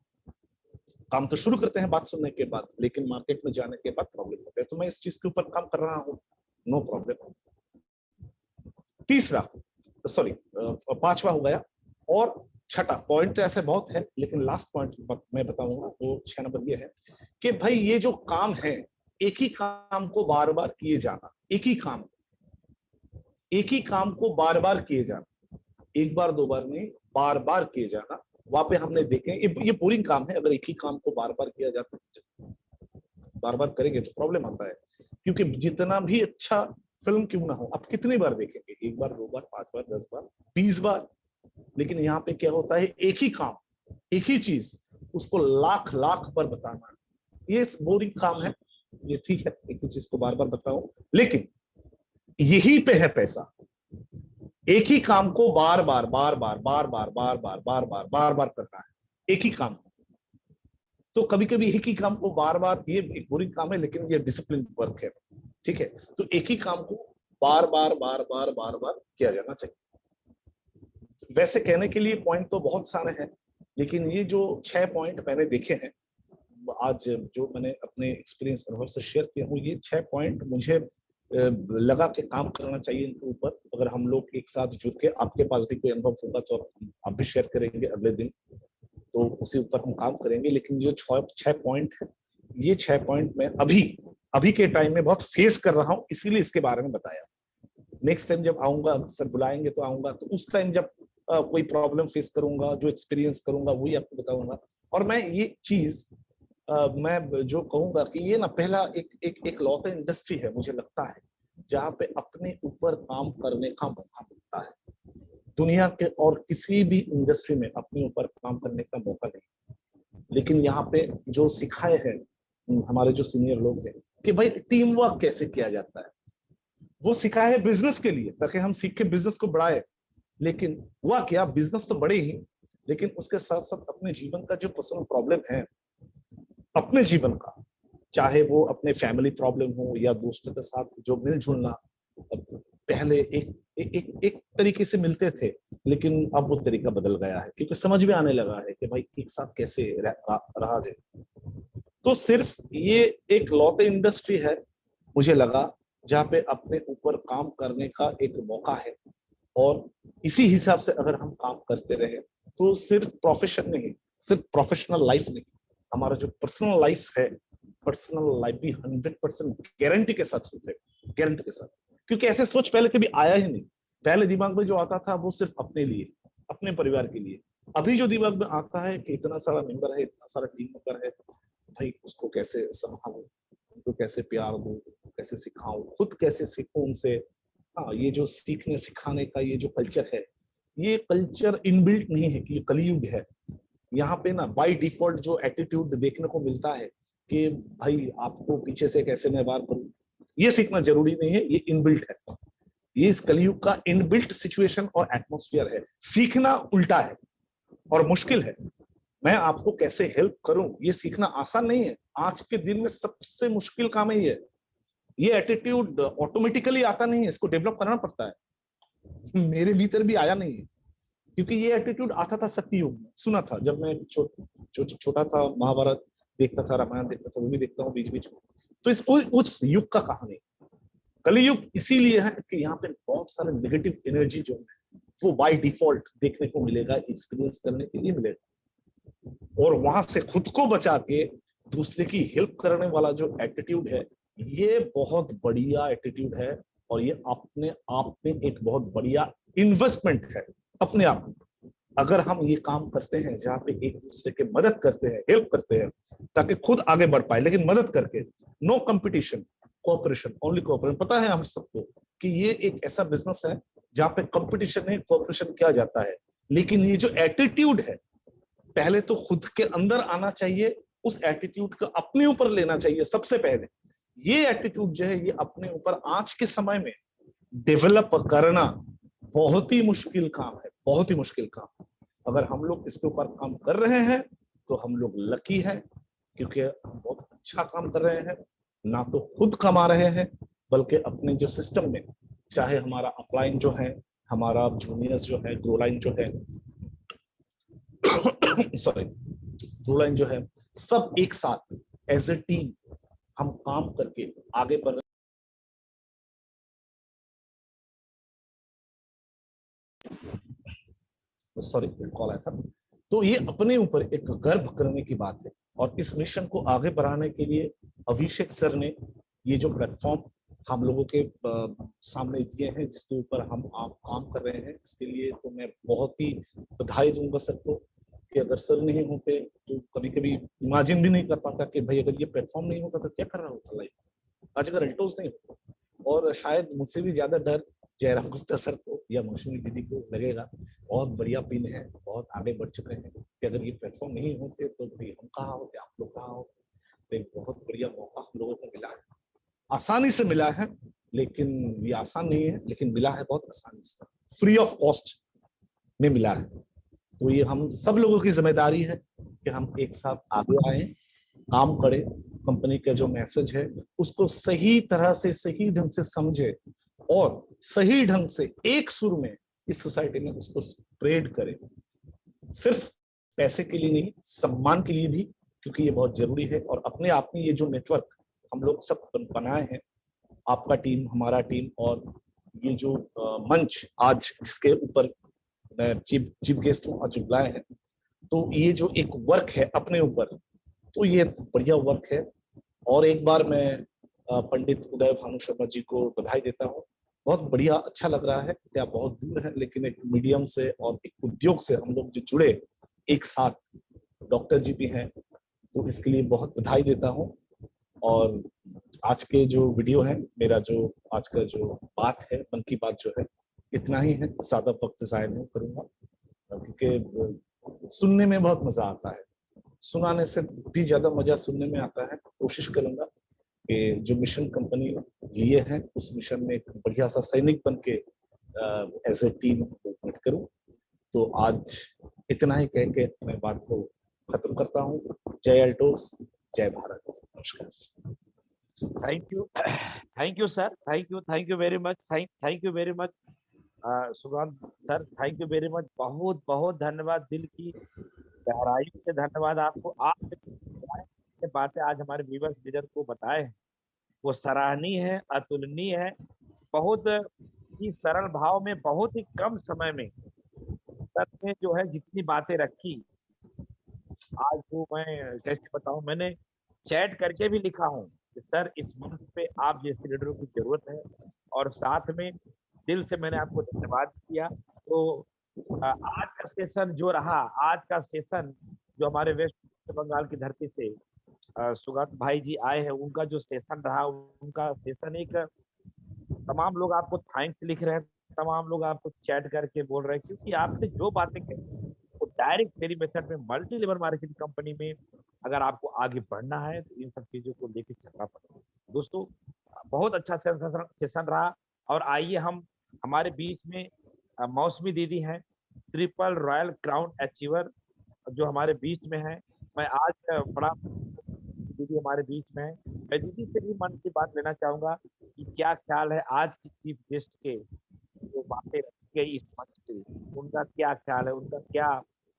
काम तो शुरू करते हैं बात सुनने के बाद, लेकिन मार्केट में जाने के बाद प्रॉब्लम होता है। तो मैं इस चीज के ऊपर काम कर रहा हूँ, नो प्रॉब्लम। तीसरा, सॉरी, पांचवा हो गया, और छठा पॉइंट तो ऐसे बहुत है, लेकिन लास्ट पॉइंट मैं बताऊंगा वो 6 नंबर ये है कि भाई ये जो काम है, एक ही काम को बार बार किए जाना, एक ही काम को बार बार किए जाना, एक बार दो बार नहीं, बार बार किए जाना। वहां पे हमने देखे ये बोरिंग काम है, अगर एक ही काम को बार बार किया जाता है, बार बार करेंगे तो प्रॉब्लम आता है, क्योंकि जितना भी अच्छा फिल्म क्यों ना हो, आप कितनी बार देखेंगे, एक बार, 2 बार, 5 बार, 10 बार, 20 बार। लेकिन यहाँ पे क्या होता है, एक ही काम, एक ही चीज, उसको लाख लाख बार बताना, ये बोरिंग काम है। ये ठीक है, एक ही चीज को बार बार बताओ, लेकिन यही पे है पैसा। एक ही काम को बार बार बार बार बार बार बार बार बार बार बार बार करना है, एक ही काम। तो कभी कभी एक ही काम को बार बार, ये एक बोरिंग काम है, लेकिन ये डिसिप्लिन वर्क है, ठीक है। तो एक ही काम को बार बार बार बार बार बार किया जाना चाहिए। वैसे कहने के लिए पॉइंट तो बहुत सारे हैं, लेकिन ये जो 6 पॉइंट मैंने देखे हैं आज, जो मैंने अपने एक्सपीरियंस अनुभव से शेयर किया हूँ, ये 6 पॉइंट मुझे लगा कि काम करना चाहिए इनके ऊपर। अगर हम लोग एक साथ जुड़ के, आपके पास भी कोई अनुभव होगा तो आप भी शेयर करेंगे अगले दिन, तो उसी ऊपर हम काम करेंगे। लेकिन जो 6 पॉइंट है, ये 6 पॉइंट में अभी के टाइम में बहुत फेस कर रहा हूँ, इसीलिए इसके बारे में बताया। नेक्स्ट टाइम जब आऊंगा, सर बुलाएंगे तो आऊंगा, तो उस टाइम जब कोई प्रॉब्लम फेस करूंगा, जो एक्सपीरियंस करूंगा वही आपको बताऊंगा। और मैं ये चीज मैं जो कहूंगा कि ये ना पहला एक लॉ इंडस्ट्री है, मुझे लगता है, जहाँ पे अपने ऊपर काम करने का मौका मिलता है। दुनिया के और किसी भी इंडस्ट्री में अपने ऊपर काम करने का मौका नहीं, लेकिन यहाँ पे जो सिखाए हैं हमारे जो सीनियर लोग हैं कि भाई टीम वर्क कैसे किया जाता है, वो सिखाए है बिजनेस के लिए, ताकि हम सीख के बिजनेस को बढ़ाए। लेकिन हुआ क्या, बिजनेस तो बढ़े ही, लेकिन उसके साथ साथ अपने जीवन का जो पर्सनल प्रॉब्लम है, अपने जीवन का, चाहे वो अपने फैमिली प्रॉब्लम हो या दोस्तों के साथ जो मिलजुलना, पहले एक तरीके से मिलते थे, लेकिन अब वो तरीका बदल गया है, क्योंकि समझ में आने लगा है कि भाई एक साथ कैसे रहा जाए। तो सिर्फ ये एक लॉ इंडस्ट्री है, मुझे लगा, जहाँ पे अपने ऊपर काम करने का एक मौका है। और इसी हिसाब से अगर हम काम करते रहे तो सिर्फ प्रोफेशन नहीं, सिर्फ प्रोफेशनल लाइफ नहीं, हमारा जो पर्सनल लाइफ है, पर्सनल लाइफ भी 100% गारंटी के साथ सुधरेगा, गारंटी के साथ। क्योंकि ऐसे सोच पहले कभी आया ही नहीं, पहले दिमाग में जो आता था वो सिर्फ अपने लिए, अपने परिवार के लिए। अभी जो दिमाग में आता है कि इतना सारा मेंबर है, इतना सारा टीम मेंबर है, भाई उसको कैसे संभालूं, उनको कैसे प्यार दूं, कैसे सिखाऊं, खुद कैसे सीखूं उनसे। हाँ, ये जो सीखने सिखाने का ये जो कल्चर है, ये कल्चर इनबिल्ट नहीं है कि ये कलयुग है। यहाँ पे ना बाय डिफॉल्ट जो एटीट्यूड देखने को मिलता है कि भाई आपको पीछे से कैसे मैं वार करूं, ये सीखना जरूरी नहीं है, ये इनबिल्ट है। ये इस कलयुग का इनबिल्ट सिचुएशन और एटमॉस्फेयर है। सीखना उल्टा है और मुश्किल है। मैं आपको कैसे हेल्प करूं, ये सीखना आसान नहीं है। आज के दिन में सबसे मुश्किल काम है ये एटीट्यूड ऑटोमेटिकली आता नहीं है, इसको डेवलप करना पड़ता है। मेरे भीतर भी आया नहीं है, क्योंकि ये एटीट्यूड आता था सत्ययुग में, सुना था जब मैं छोटा था, महाभारत देखता था, रामायण देखता था, वो भी देखता हूँ बीच बीच में। तो इस उस युग का कहानी। कलयुग इसीलिए है कि यहाँ पे बहुत सारे नेगेटिव एनर्जी जो है वो बाय डिफॉल्ट देखने को मिलेगा, एक्सपीरियंस करने के लिए मिलेगा। और वहां से खुद को बचा के दूसरे की हेल्प करने वाला जो एटीट्यूड है, ये बहुत बढ़िया एटीट्यूड है। और ये अपने आप में एक बहुत बढ़िया इन्वेस्टमेंट है अपने आप में। अगर हम ये काम करते हैं जहाँ पे एक दूसरे के मदद करते हैं, हेल्प करते हैं, ताकि खुद आगे बढ़ पाए, लेकिन मदद करके, no competition, cooperation, only cooperation. पता है हम सबको कि ये एक ऐसा बिजनेस है जहाँ पे कंपटीशन नहीं कोऑपरेशन किया जाता है। लेकिन ये जो एटीट्यूड है, पहले तो खुद के अंदर आना चाहिए, उस एटीट्यूड को अपने ऊपर लेना चाहिए सबसे पहले। ये एटीट्यूड जो है ये अपने ऊपर आज के समय में डेवलप करना बहुत ही मुश्किल काम है, बहुत ही मुश्किल काम। अगर हम लोग इसके ऊपर काम कर रहे हैं तो हम लोग लकी हैं, क्योंकि हम बहुत अच्छा काम कर रहे हैं। ना तो खुद कमा रहे हैं, बल्कि अपने जो सिस्टम में, चाहे हमारा अपलाइन जो है, हमारा जूनियर्स जो है, ग्रो लाइन जो है सॉरी ग्रो लाइन जो है, सब एक साथ एज ए टीम हम काम करके आगे बढ़ रहे सॉरी कॉल आया था। तो ये अपने ऊपर एक गर्व करने की बात है। और इस मिशन को आगे बढ़ाने के लिए अभिषेक सर ने ये जो प्लेटफॉर्म हम लोगों के सामने दिए हैं, जिसके ऊपर हम आप काम कर रहे हैं, इसके लिए तो मैं बहुत ही बधाई दूंगा सर को। कि अगर सर नहीं होते तो कभी कभी इमेजिन भी नहीं कर पाता कि भाई अगर ये प्लेटफॉर्म नहीं होता तो क्या कर रहा होता लाइफ, आज अगर अल्टोस नहीं होता। और शायद मुझसे भी ज्यादा डर जयराम गुप्ता सर को या मौसमी दीदी को लगेगा, बहुत बढ़िया पिन है, बहुत आगे बढ़ चुके हैं, कि अगर ये प्लेटफॉर्म नहीं होते तो भाई हम कहाँ होते, आप लोग कहाँ होते। तो एक बहुत बढ़िया मौका हम लोगों को मिला है, आसानी से मिला है, लेकिन ये आसान नहीं है, लेकिन मिला है बहुत आसानी से, फ्री ऑफ कॉस्ट में मिला है। तो ये हम सब लोगों की जिम्मेदारी है कि हम एक साथ आगे आए, काम करें, कंपनी का जो मैसेज है उसको सही तरह से, सही ढंग से समझे और सही ढंग से एक सुर में इस सोसाइटी में उसको स्प्रेड करें। सिर्फ पैसे के लिए नहीं, सम्मान के लिए भी, क्योंकि ये बहुत जरूरी है। और अपने आप में ये जो नेटवर्क हम लोग सब बनाए हैं, आपका टीम, हमारा टीम, और ये जो मंच आज जिसके ऊपर मैं चीफ गेस्ट हूँ, आज बुलाए हैं, तो ये जो एक वर्क है अपने ऊपर, तो ये बढ़िया वर्क है। और एक बार मैं पंडित उदय भानु शर्मा जी को बधाई देता हूँ। बहुत बढ़िया, अच्छा लग रहा है कि आप बहुत दूर हैं, लेकिन एक मीडियम से और एक उद्योग से हम लोग जो जुड़े एक साथ, डॉक्टर जी भी हैं, तो इसके लिए बहुत बधाई देता हूँ। और आज के जो वीडियो है, मेरा जो आज का जो बात है, मन की बात जो है, इतना ही है, ज्यादा वक्त जाया नहीं करूंगा, क्योंकि सुनने में बहुत मजा आता है, सुनाने से भी ज्यादा मजा सुनने में आता है। कोशिश करूंगा कि जो मिशन कंपनी लिए हैं उस मिशन में एक बढ़िया सा सैनिक बन के एज ए टीम मूवमेंट करूं। तो आज इतना ही कह के मैं बात को खत्म करता हूं। जय अल्टोस, जय भारत, नमस्कार। Thank you sir, thank you very much, thank you very much Sugandh sir, thank you very much, बहुत बहुत धन्यवाद, दिल की गहराई से धन्यवाद आपको। आप बातें आज हमारे व्यूअर्स लीडर को बताए हैं, वो सराहनीय है, अतुलनीय है। बहुत ही सरल भाव में, बहुत ही कम समय में सर ने जो है जितनी बातें रखी, आज वो मैं कैसे बताऊं, मैंने चैट करके भी लिखा हूं कि सर इस मंच पे आप जैसे लीडरों की जरूरत है, और साथ में दिल से मैंने आपको धन्यवाद किया। तो आज का सेशन जो रहा, आज का सेशन जो हमारे वेस्ट बंगाल की धरती से सुगत भाई जी आए हैं, उनका जो सेशन रहा, उनका सेशन एक, तमाम लोग आपको थैंक्स लिख रहे हैं, तमाम लोग आपको चैट करके बोल रहे हैं, क्योंकि आपने जो बातें कही वो डायरेक्ट मेरी मेथड में, मल्टी लेवल मार्केटिंग कंपनी में अगर आपको आगे बढ़ना है तो इन सब चीजों को लेकर चलना पड़ेगा। दोस्तों बहुत अच्छा सेशन रहा। और आइए हम, हमारे बीच में मौसमी दीदी हैं, ट्रिपल रॉयल क्राउन अचीवर, जो हमारे बीच में है। मैं आज बड़ा दीदी हमारे बीच में है, मैं दीदी से भी मन की बात लेना चाहूंगा कि क्या ख्याल है आज की चीफ गेस्ट के जो बातें रखी गई इस मंच पे, उनका क्या ख्याल है, उनका क्या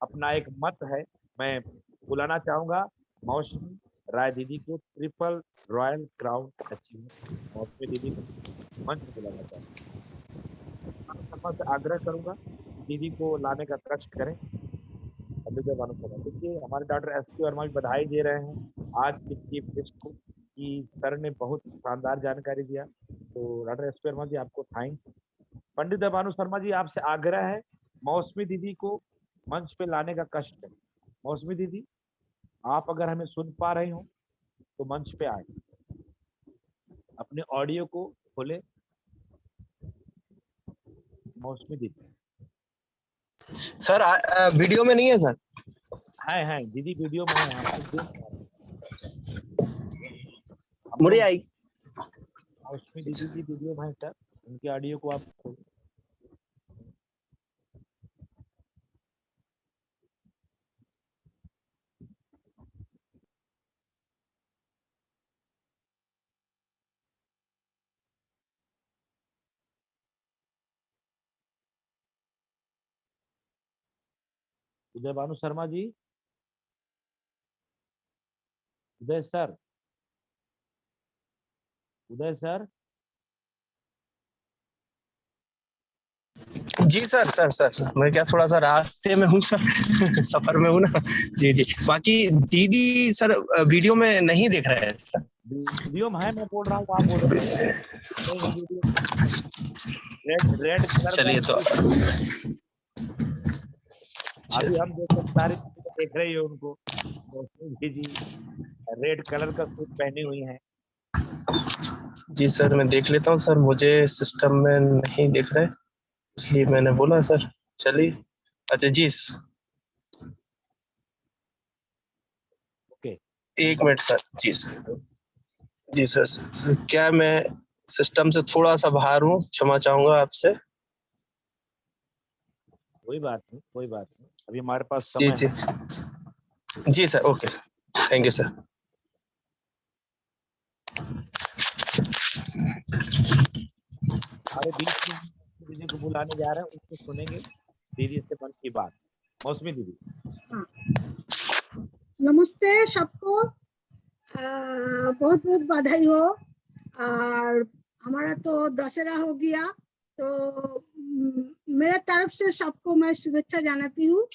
अपना एक मत है। मैं बुलाना चाहूंगा मौसमी राय दीदी को, ट्रिपल रॉयल क्राउन अचीवर मौसमी दीदी को मंच पे बुलाना चाहूंगा। से आग्रह करूंगा दीदी को लाने का कष्ट करें। देखिए हमारे डॉक्टर एसपी वर्मा भी बधाई दे रहे हैं आज के चीफ गेस्ट को कि सर ने बहुत शानदार जानकारी दिया। तो डॉक्टर एसपी वर्मा जी आपको थैंक्स। पंडित देवानु शर्मा जी आपसे आग्रह है मौसमी दीदी को मंच पे लाने का कष्ट करें। मौसमी दीदी आप अगर हमें सुन पा रहे हो तो मंच पे आए, अपने ऑडियो को खोले। मौसमी दीदी सर वीडियो में नहीं है सर। है दीदी वीडियो में है, हम लोग देख पा रहे हैं। हम मुझे लोग आई मौसमी दीदी की वीडियो में है सर, उनकी ऑडियो को आप उदय भानु शर्मा जी, उदय सर, उदय सर, जी सर मैं क्या थोड़ा सा रास्ते में हूँ सर सफर में हूँ ना। जी बाकी दीदी सर वीडियो में नहीं दिख रहे हैं सर। वीडियो में है, मैं बोल रहा हूँ, आप बोल रहे हैं रेड कलर चलिए तो अभी हम सारे देख रहे हैं उनको, दीदी रेड कलर का सूट पहनी हुई है। जी सर मैं देख लेता हूँ सर, मुझे सिस्टम में नहीं दिख रहे इसलिए मैंने बोला सर। चलिए अच्छा जी ओके एक मिनट सर। जी सर क्या मैं सिस्टम से थोड़ा सा बाहर हूँ, क्षमा चाहूंगा आपसे। कोई बात नहीं, अभी हमारे पास जी समय है। जी sir okay thank you sir. हमारे बीच में दीदी को बुलाने जा रहे हैं, उसको सुनेंगे दीदी से मन की बात। मौसमी दीदी नमस्ते सबको, बहुत बहुत बधाई हो। और हमारा तो दशहरा हो गया, तो मेरे तरफ से सबको मैं शुभेच्छा जनाती हूँ।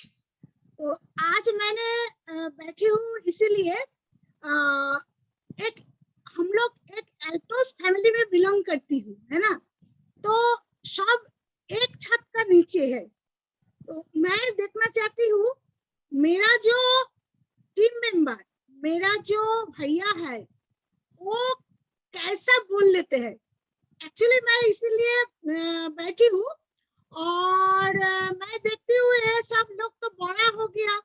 तो आज मैंने बैठी हूँ इसीलिए एक हम लोग एक एल्टोस फैमिली में बिलोंग करती हूँ, है ना, तो सब एक छत का नीचे है। तो मैं देखना चाहती हूँ मेरा जो टीम मेंबर, मेरा जो भैया है, वो कैसा बोल लेते हैं। एक्चुअली मैं इसीलिए बैठी हूँ और मैं देखती हूँ ये सब लोग तो बड़ा हो गया,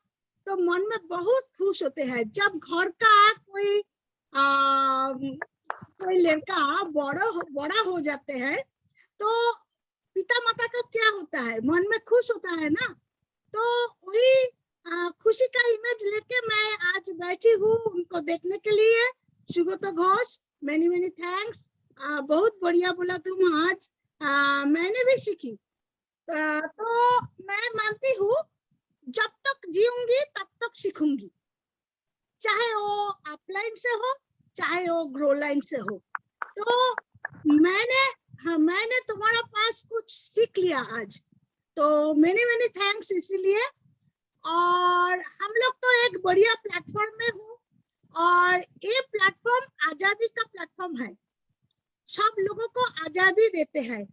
तो मन में बहुत खुश होते हैं जब घर का कोई लड़का बड़ा हो जाते हैं, तो पिता माता का क्या होता है, मन में खुश होता है ना। तो वही खुशी का इमेज लेके मैं आज बैठी हूँ उनको देखने के लिए। Sugata Ghosh, many many thanks, बहुत बढ़िया बोला तुम आज, मैंने भी सीखी। तो मैं मानती हूँ जब तक जीऊंगी तब तक सीखूंगी, चाहे वो अपलाइन से हो चाहे वो ग्रो लाइन से हो। तो मैंने तुम्हारा पास कुछ सीख लिया आज, तो मेनी थैंक्स इसीलिए। और हम लोग तो एक बढ़िया प्लेटफॉर्म में हूँ, और ये प्लेटफॉर्म आजादी का प्लेटफॉर्म है, सब लोगों को आजादी देते हैं।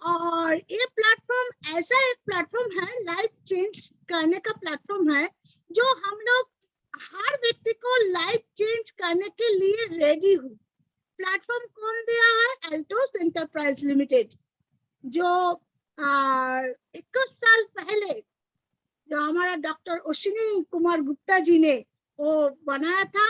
और ये प्लेटफॉर्म ऐसा एक प्लेटफॉर्म है, लाइफ चेंज करने का प्लेटफॉर्म है, जो हम लोग हर व्यक्ति को लाइफ चेंज करने के लिए रेडी हूँ। प्लेटफॉर्म कौन दिया है? एल्टोस एंटरप्राइज लिमिटेड, जो 21 साल पहले जो हमारा डॉक्टर अश्विनी कुमार गुप्ता जी ने वो बनाया था।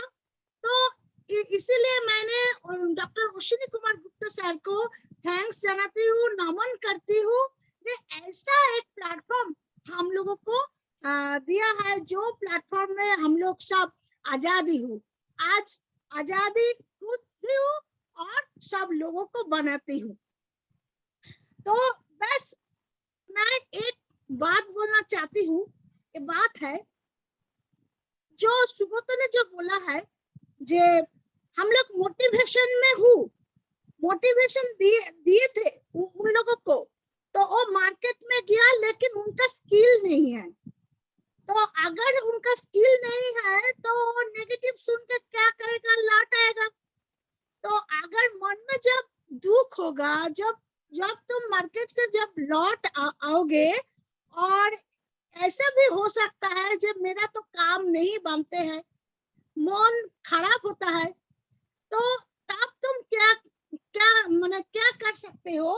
तो इसीलिए मैंने डॉक्टर अश्विनी कुमार गुप्ता सर को थैंक्स जनाती हूँ, नमन करती हूँ कि ऐसा एक प्लेटफॉर्म हम लोगों को दिया है, जो प्लेटफॉर्म में हम लोग सब आजादी हूँ। आज आजादी खुद भी हूँ और सब लोगों को बनाती हूँ। तो बस मैं एक बात बोलना चाहती हूँ, ये बात है जो सुगत ने जो बोला है, जे हम लोग मोटिवेशन में हूँ, मोटिवेशन दिए थे उन लोगों को, तो वो मार्केट में गया लेकिन उनका स्किल नहीं है। तो अगर उनका स्किल नहीं है तो नेगेटिव सुन के क्या करेगा, लौट आएगा। तो अगर मन में जब दुख होगा, जब तुम मार्केट से जब लौट आओगे, और ऐसा भी हो सकता है जब मेरा तो काम नहीं बनते हैं, मन खराब होता है, तो तब तुम क्या कर सकते हो?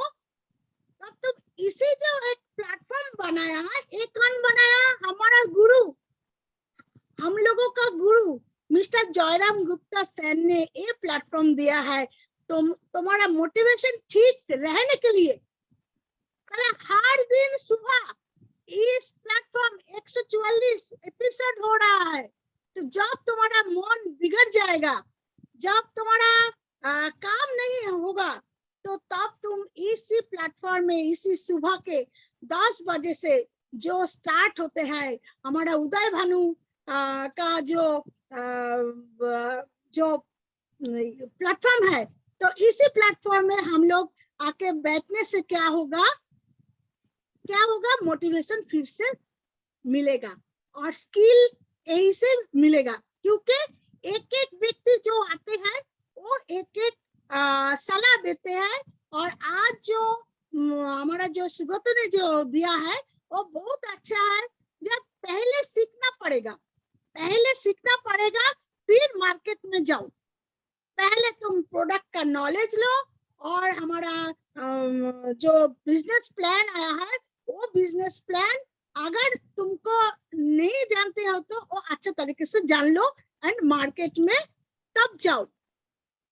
तब तुम इसी जो एक प्लेटफॉर्म बनाया है, ये कौन बनाया? हमारा गुरु, हम लोगों का गुरु मिस्टर जयराम गुप्ता सर ने ये प्लेटफॉर्म दिया है। तुम्हारा मोटिवेशन ठीक रहने के लिए हर दिन सुबह इस प्लेटफॉर्म 144 एपिसोड हो रहा है। तो जब तुम्हारा मन बिगड़ जाएगा, जब तुम्हारा काम नहीं होगा, तो तब तुम इसी प्लेटफॉर्म में इसी सुबह के 10 बजे से जो स्टार्ट होते हैं हमारा उदय भानु का जो प्लेटफॉर्म है, तो इसी प्लेटफॉर्म में हम लोग आके बैठने से क्या होगा, मोटिवेशन फिर से मिलेगा और स्किल यही से मिलेगा। क्योंकि एक एक व्यक्ति जो आते हैं वो एक एक सलाह देते हैं, और आज जो हमारा जो सुगत ने जो दिया है वो बहुत अच्छा है। जब पहले सीखना पड़ेगा फिर मार्केट में जाओ। पहले तुम प्रोडक्ट का नॉलेज लो, और हमारा जो बिजनेस प्लान आया है वो बिजनेस प्लान अगर तुमको नहीं जानते हो तो वो अच्छे तरीके से जान लो एंड मार्केट में तब जाओ।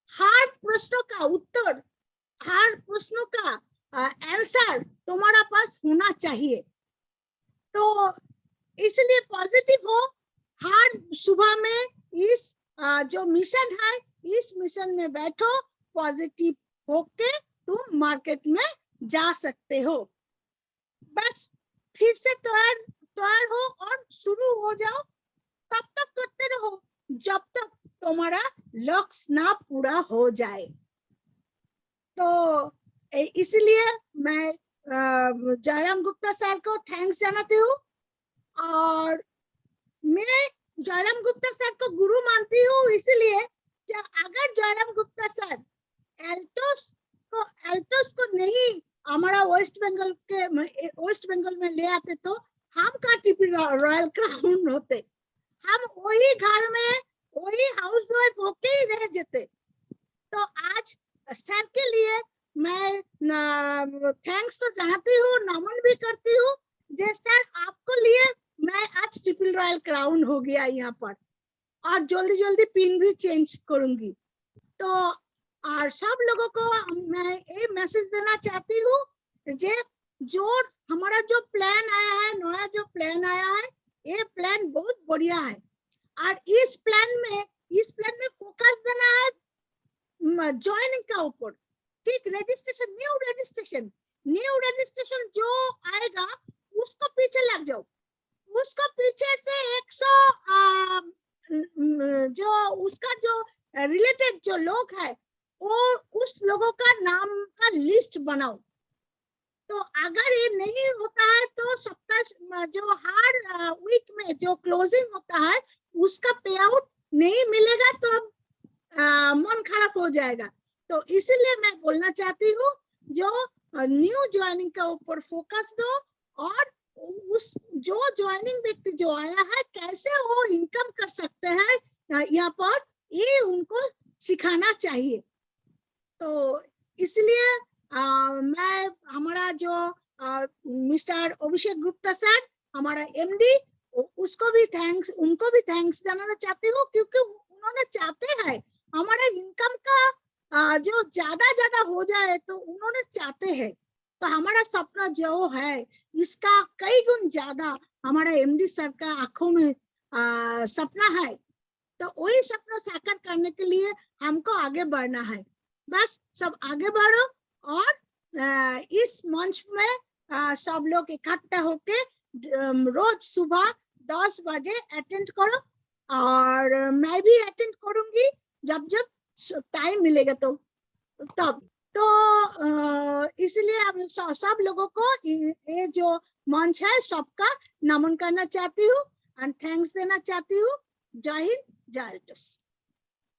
हर प्रश्नों का उत्तर, हर प्रश्नों का आंसर तुम्हारा पास होना चाहिए। तो इसलिए पॉजिटिव हो, हर सुबह में इस जो मिशन है इस मिशन में बैठो, पॉजिटिव होके तुम मार्केट में जा सकते हो। बस फिर से तैयार हो और शुरू हो जाओ। तब तक करते रहो जब तक तुम्हारा लक्ष्य ना पूरा हो जाए। तो इसलिए मैं जयराम गुप्ता सर को थैंक्स जनाती हूँ, और मैं जयराम गुप्ता सर को गुरु मानती हूँ। इसलिए अगर जयराम गुप्ता सर एल्टोस को नहीं हमारा वेस्ट बंगाल में ले आते तो हम का टीपी रॉयल क्राउन होते, हम वही घर में वही हाउस वाइफ होके ही रह जाते। तो आज सर के लिए मैं थैंक्स तो जानती हूँ, नमन भी करती हूँ। जे सर आपको लिए मैं आज ट्रिपल रॉयल क्राउन हो गया यहाँ पर, और जल्दी पिन भी चेंज करूंगी। तो और सब लोगों को मैं ये मैसेज देना चाहती हूँ जो हमारा जो प्लान आया है, नया जो प्लान आया है, ये प्लान बहुत बढ़िया है। और इस प्लान में फोकस देना है ज्वाइनिंग का ऊपर। ठीक, न्यू रजिस्ट्रेशन जो आएगा उसको पीछे लग जाओ, उसको पीछे से 100 जो उसका जो रिलेटेड जो लोग है वो उस लोगों का नाम का लिस्ट बनाओ। तो अगर ये नहीं होता है तो सप्ताह जो हर वीक में जो क्लोजिंग होता है उसका पे आउट नहीं मिलेगा तो मन खराब हो जाएगा। तो इसीलिए मैं बोलना चाहती हूँ जो न्यू ज्वाइनिंग का ऊपर फोकस दो, और उस जो ज्वाइनिंग व्यक्ति जो आया है कैसे वो इनकम कर सकते हैं यहाँ पर, ये उनको सिखाना चाहिए। तो इसलिए मैं हमारा जो मिस्टर अभिषेक गुप्ता सर हमारा एमडी, उनको भी थैंक्स जाना चाहती हूँ, क्योंकि उन्होंने चाहते हैं हमारे इनकम का जो ज्यादा हो जाए, तो उन्होंने चाहते हैं। तो हमारा सपना जो है इसका कई गुण ज्यादा हमारा एमडी सर का आंखों में सपना है। तो वही सपना साकार करने के लिए हमको आगे बढ़ना है। बस सब आगे बढ़ो, और इस मंच में सब लोग इकट्ठा होके रोज सुबह 10 बजे अटेंड करो, और मैं भी अटेंड करूंगी जब टाइम मिलेगा तो तब। तो इसलिए अब सब लोगों को ये जो मंच है सबका नमन करना चाहती हूँ एंड थैंक्स देना चाहती हूँ। जय हिंद, जय एल्टोस।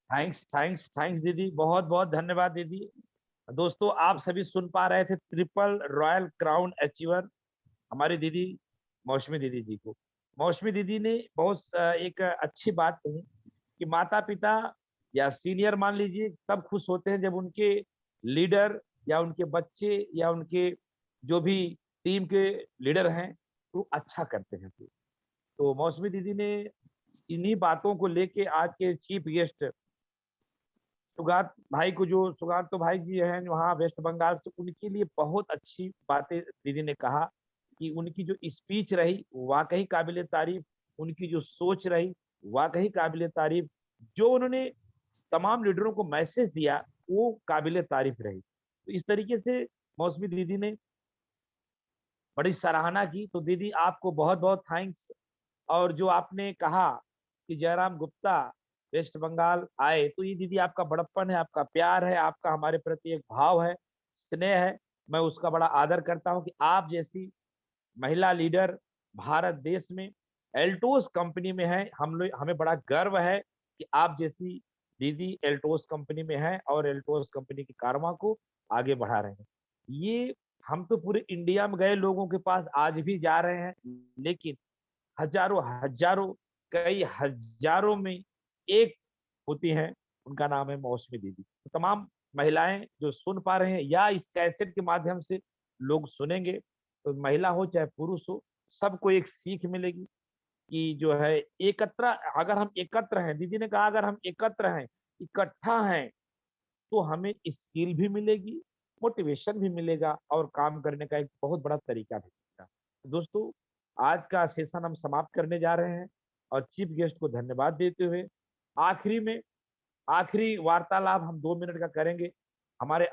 थैंक्स दीदी, बहुत बहुत धन्यवाद दीदी। दोस्तों आप सभी सुन पा रहे थे ट्रिपल रॉयल क्राउन अचीवर हमारी दीदी मौसमी दीदी जी को। मौसमी दीदी ने बहुत एक अच्छी बात कही कि माता पिता या सीनियर मान लीजिए तब खुश होते हैं जब उनके लीडर या उनके बच्चे या उनके जो भी टीम के लीडर हैं वो अच्छा करते हैं। तो मौसमी दीदी ने इन्हीं बातों को लेके आज के चीफ गेस्ट सुगात भाई को, जो सुगात तो भाई जी हैं वहाँ वेस्ट बंगाल से, उनके लिए बहुत अच्छी बातें दीदी ने कहा कि उनकी जो स्पीच रही वाकई काबिले तारीफ, उनकी जो सोच रही वाकई काबिले तारीफ, जो उन्होंने तमाम लीडरों को मैसेज दिया वो काबिले तारीफ रही। तो इस तरीके से मौसमी दीदी ने बड़ी सराहना की। तो दीदी आपको बहुत बहुत थैंक्स। और जो आपने कहा कि जयराम गुप्ता वेस्ट बंगाल आए, तो ये दीदी आपका बड़प्पन है, आपका प्यार है, आपका हमारे प्रति एक भाव है, स्नेह है। मैं उसका बड़ा आदर करता हूँ कि आप जैसी महिला लीडर भारत देश में एल्टोस कंपनी में है। हम लोग, हमें बड़ा गर्व है कि आप जैसी दीदी एल्टोस कंपनी में है और एल्टोस कंपनी की कारवां को आगे बढ़ा रहे हैं। ये हम तो पूरे इंडिया में गए लोगों के पास आज भी जा रहे हैं, लेकिन हजारों हजारों कई हजारों में एक होती हैं, उनका नाम है मौसमी दीदी। तो तमाम महिलाएं जो सुन पा रहे हैं या इस कैसेट के माध्यम से लोग सुनेंगे, तो महिला हो चाहे पुरुष हो, सबको एक सीख मिलेगी कि जो है एकत्र, अगर हम एकत्र हैं, दीदी ने कहा अगर हम एकत्र हैं, इकट्ठा हैं, तो हमें स्किल भी मिलेगी, मोटिवेशन भी मिलेगा और काम करने का एक बहुत बड़ा तरीका भी मिलेगा। दोस्तों, आज का सेशन हम समाप्त करने जा रहे हैं और चीफ गेस्ट को धन्यवाद देते हुए आखिरी में आखिरी वार्तालाप हम 2 मिनट का करेंगे। हमारे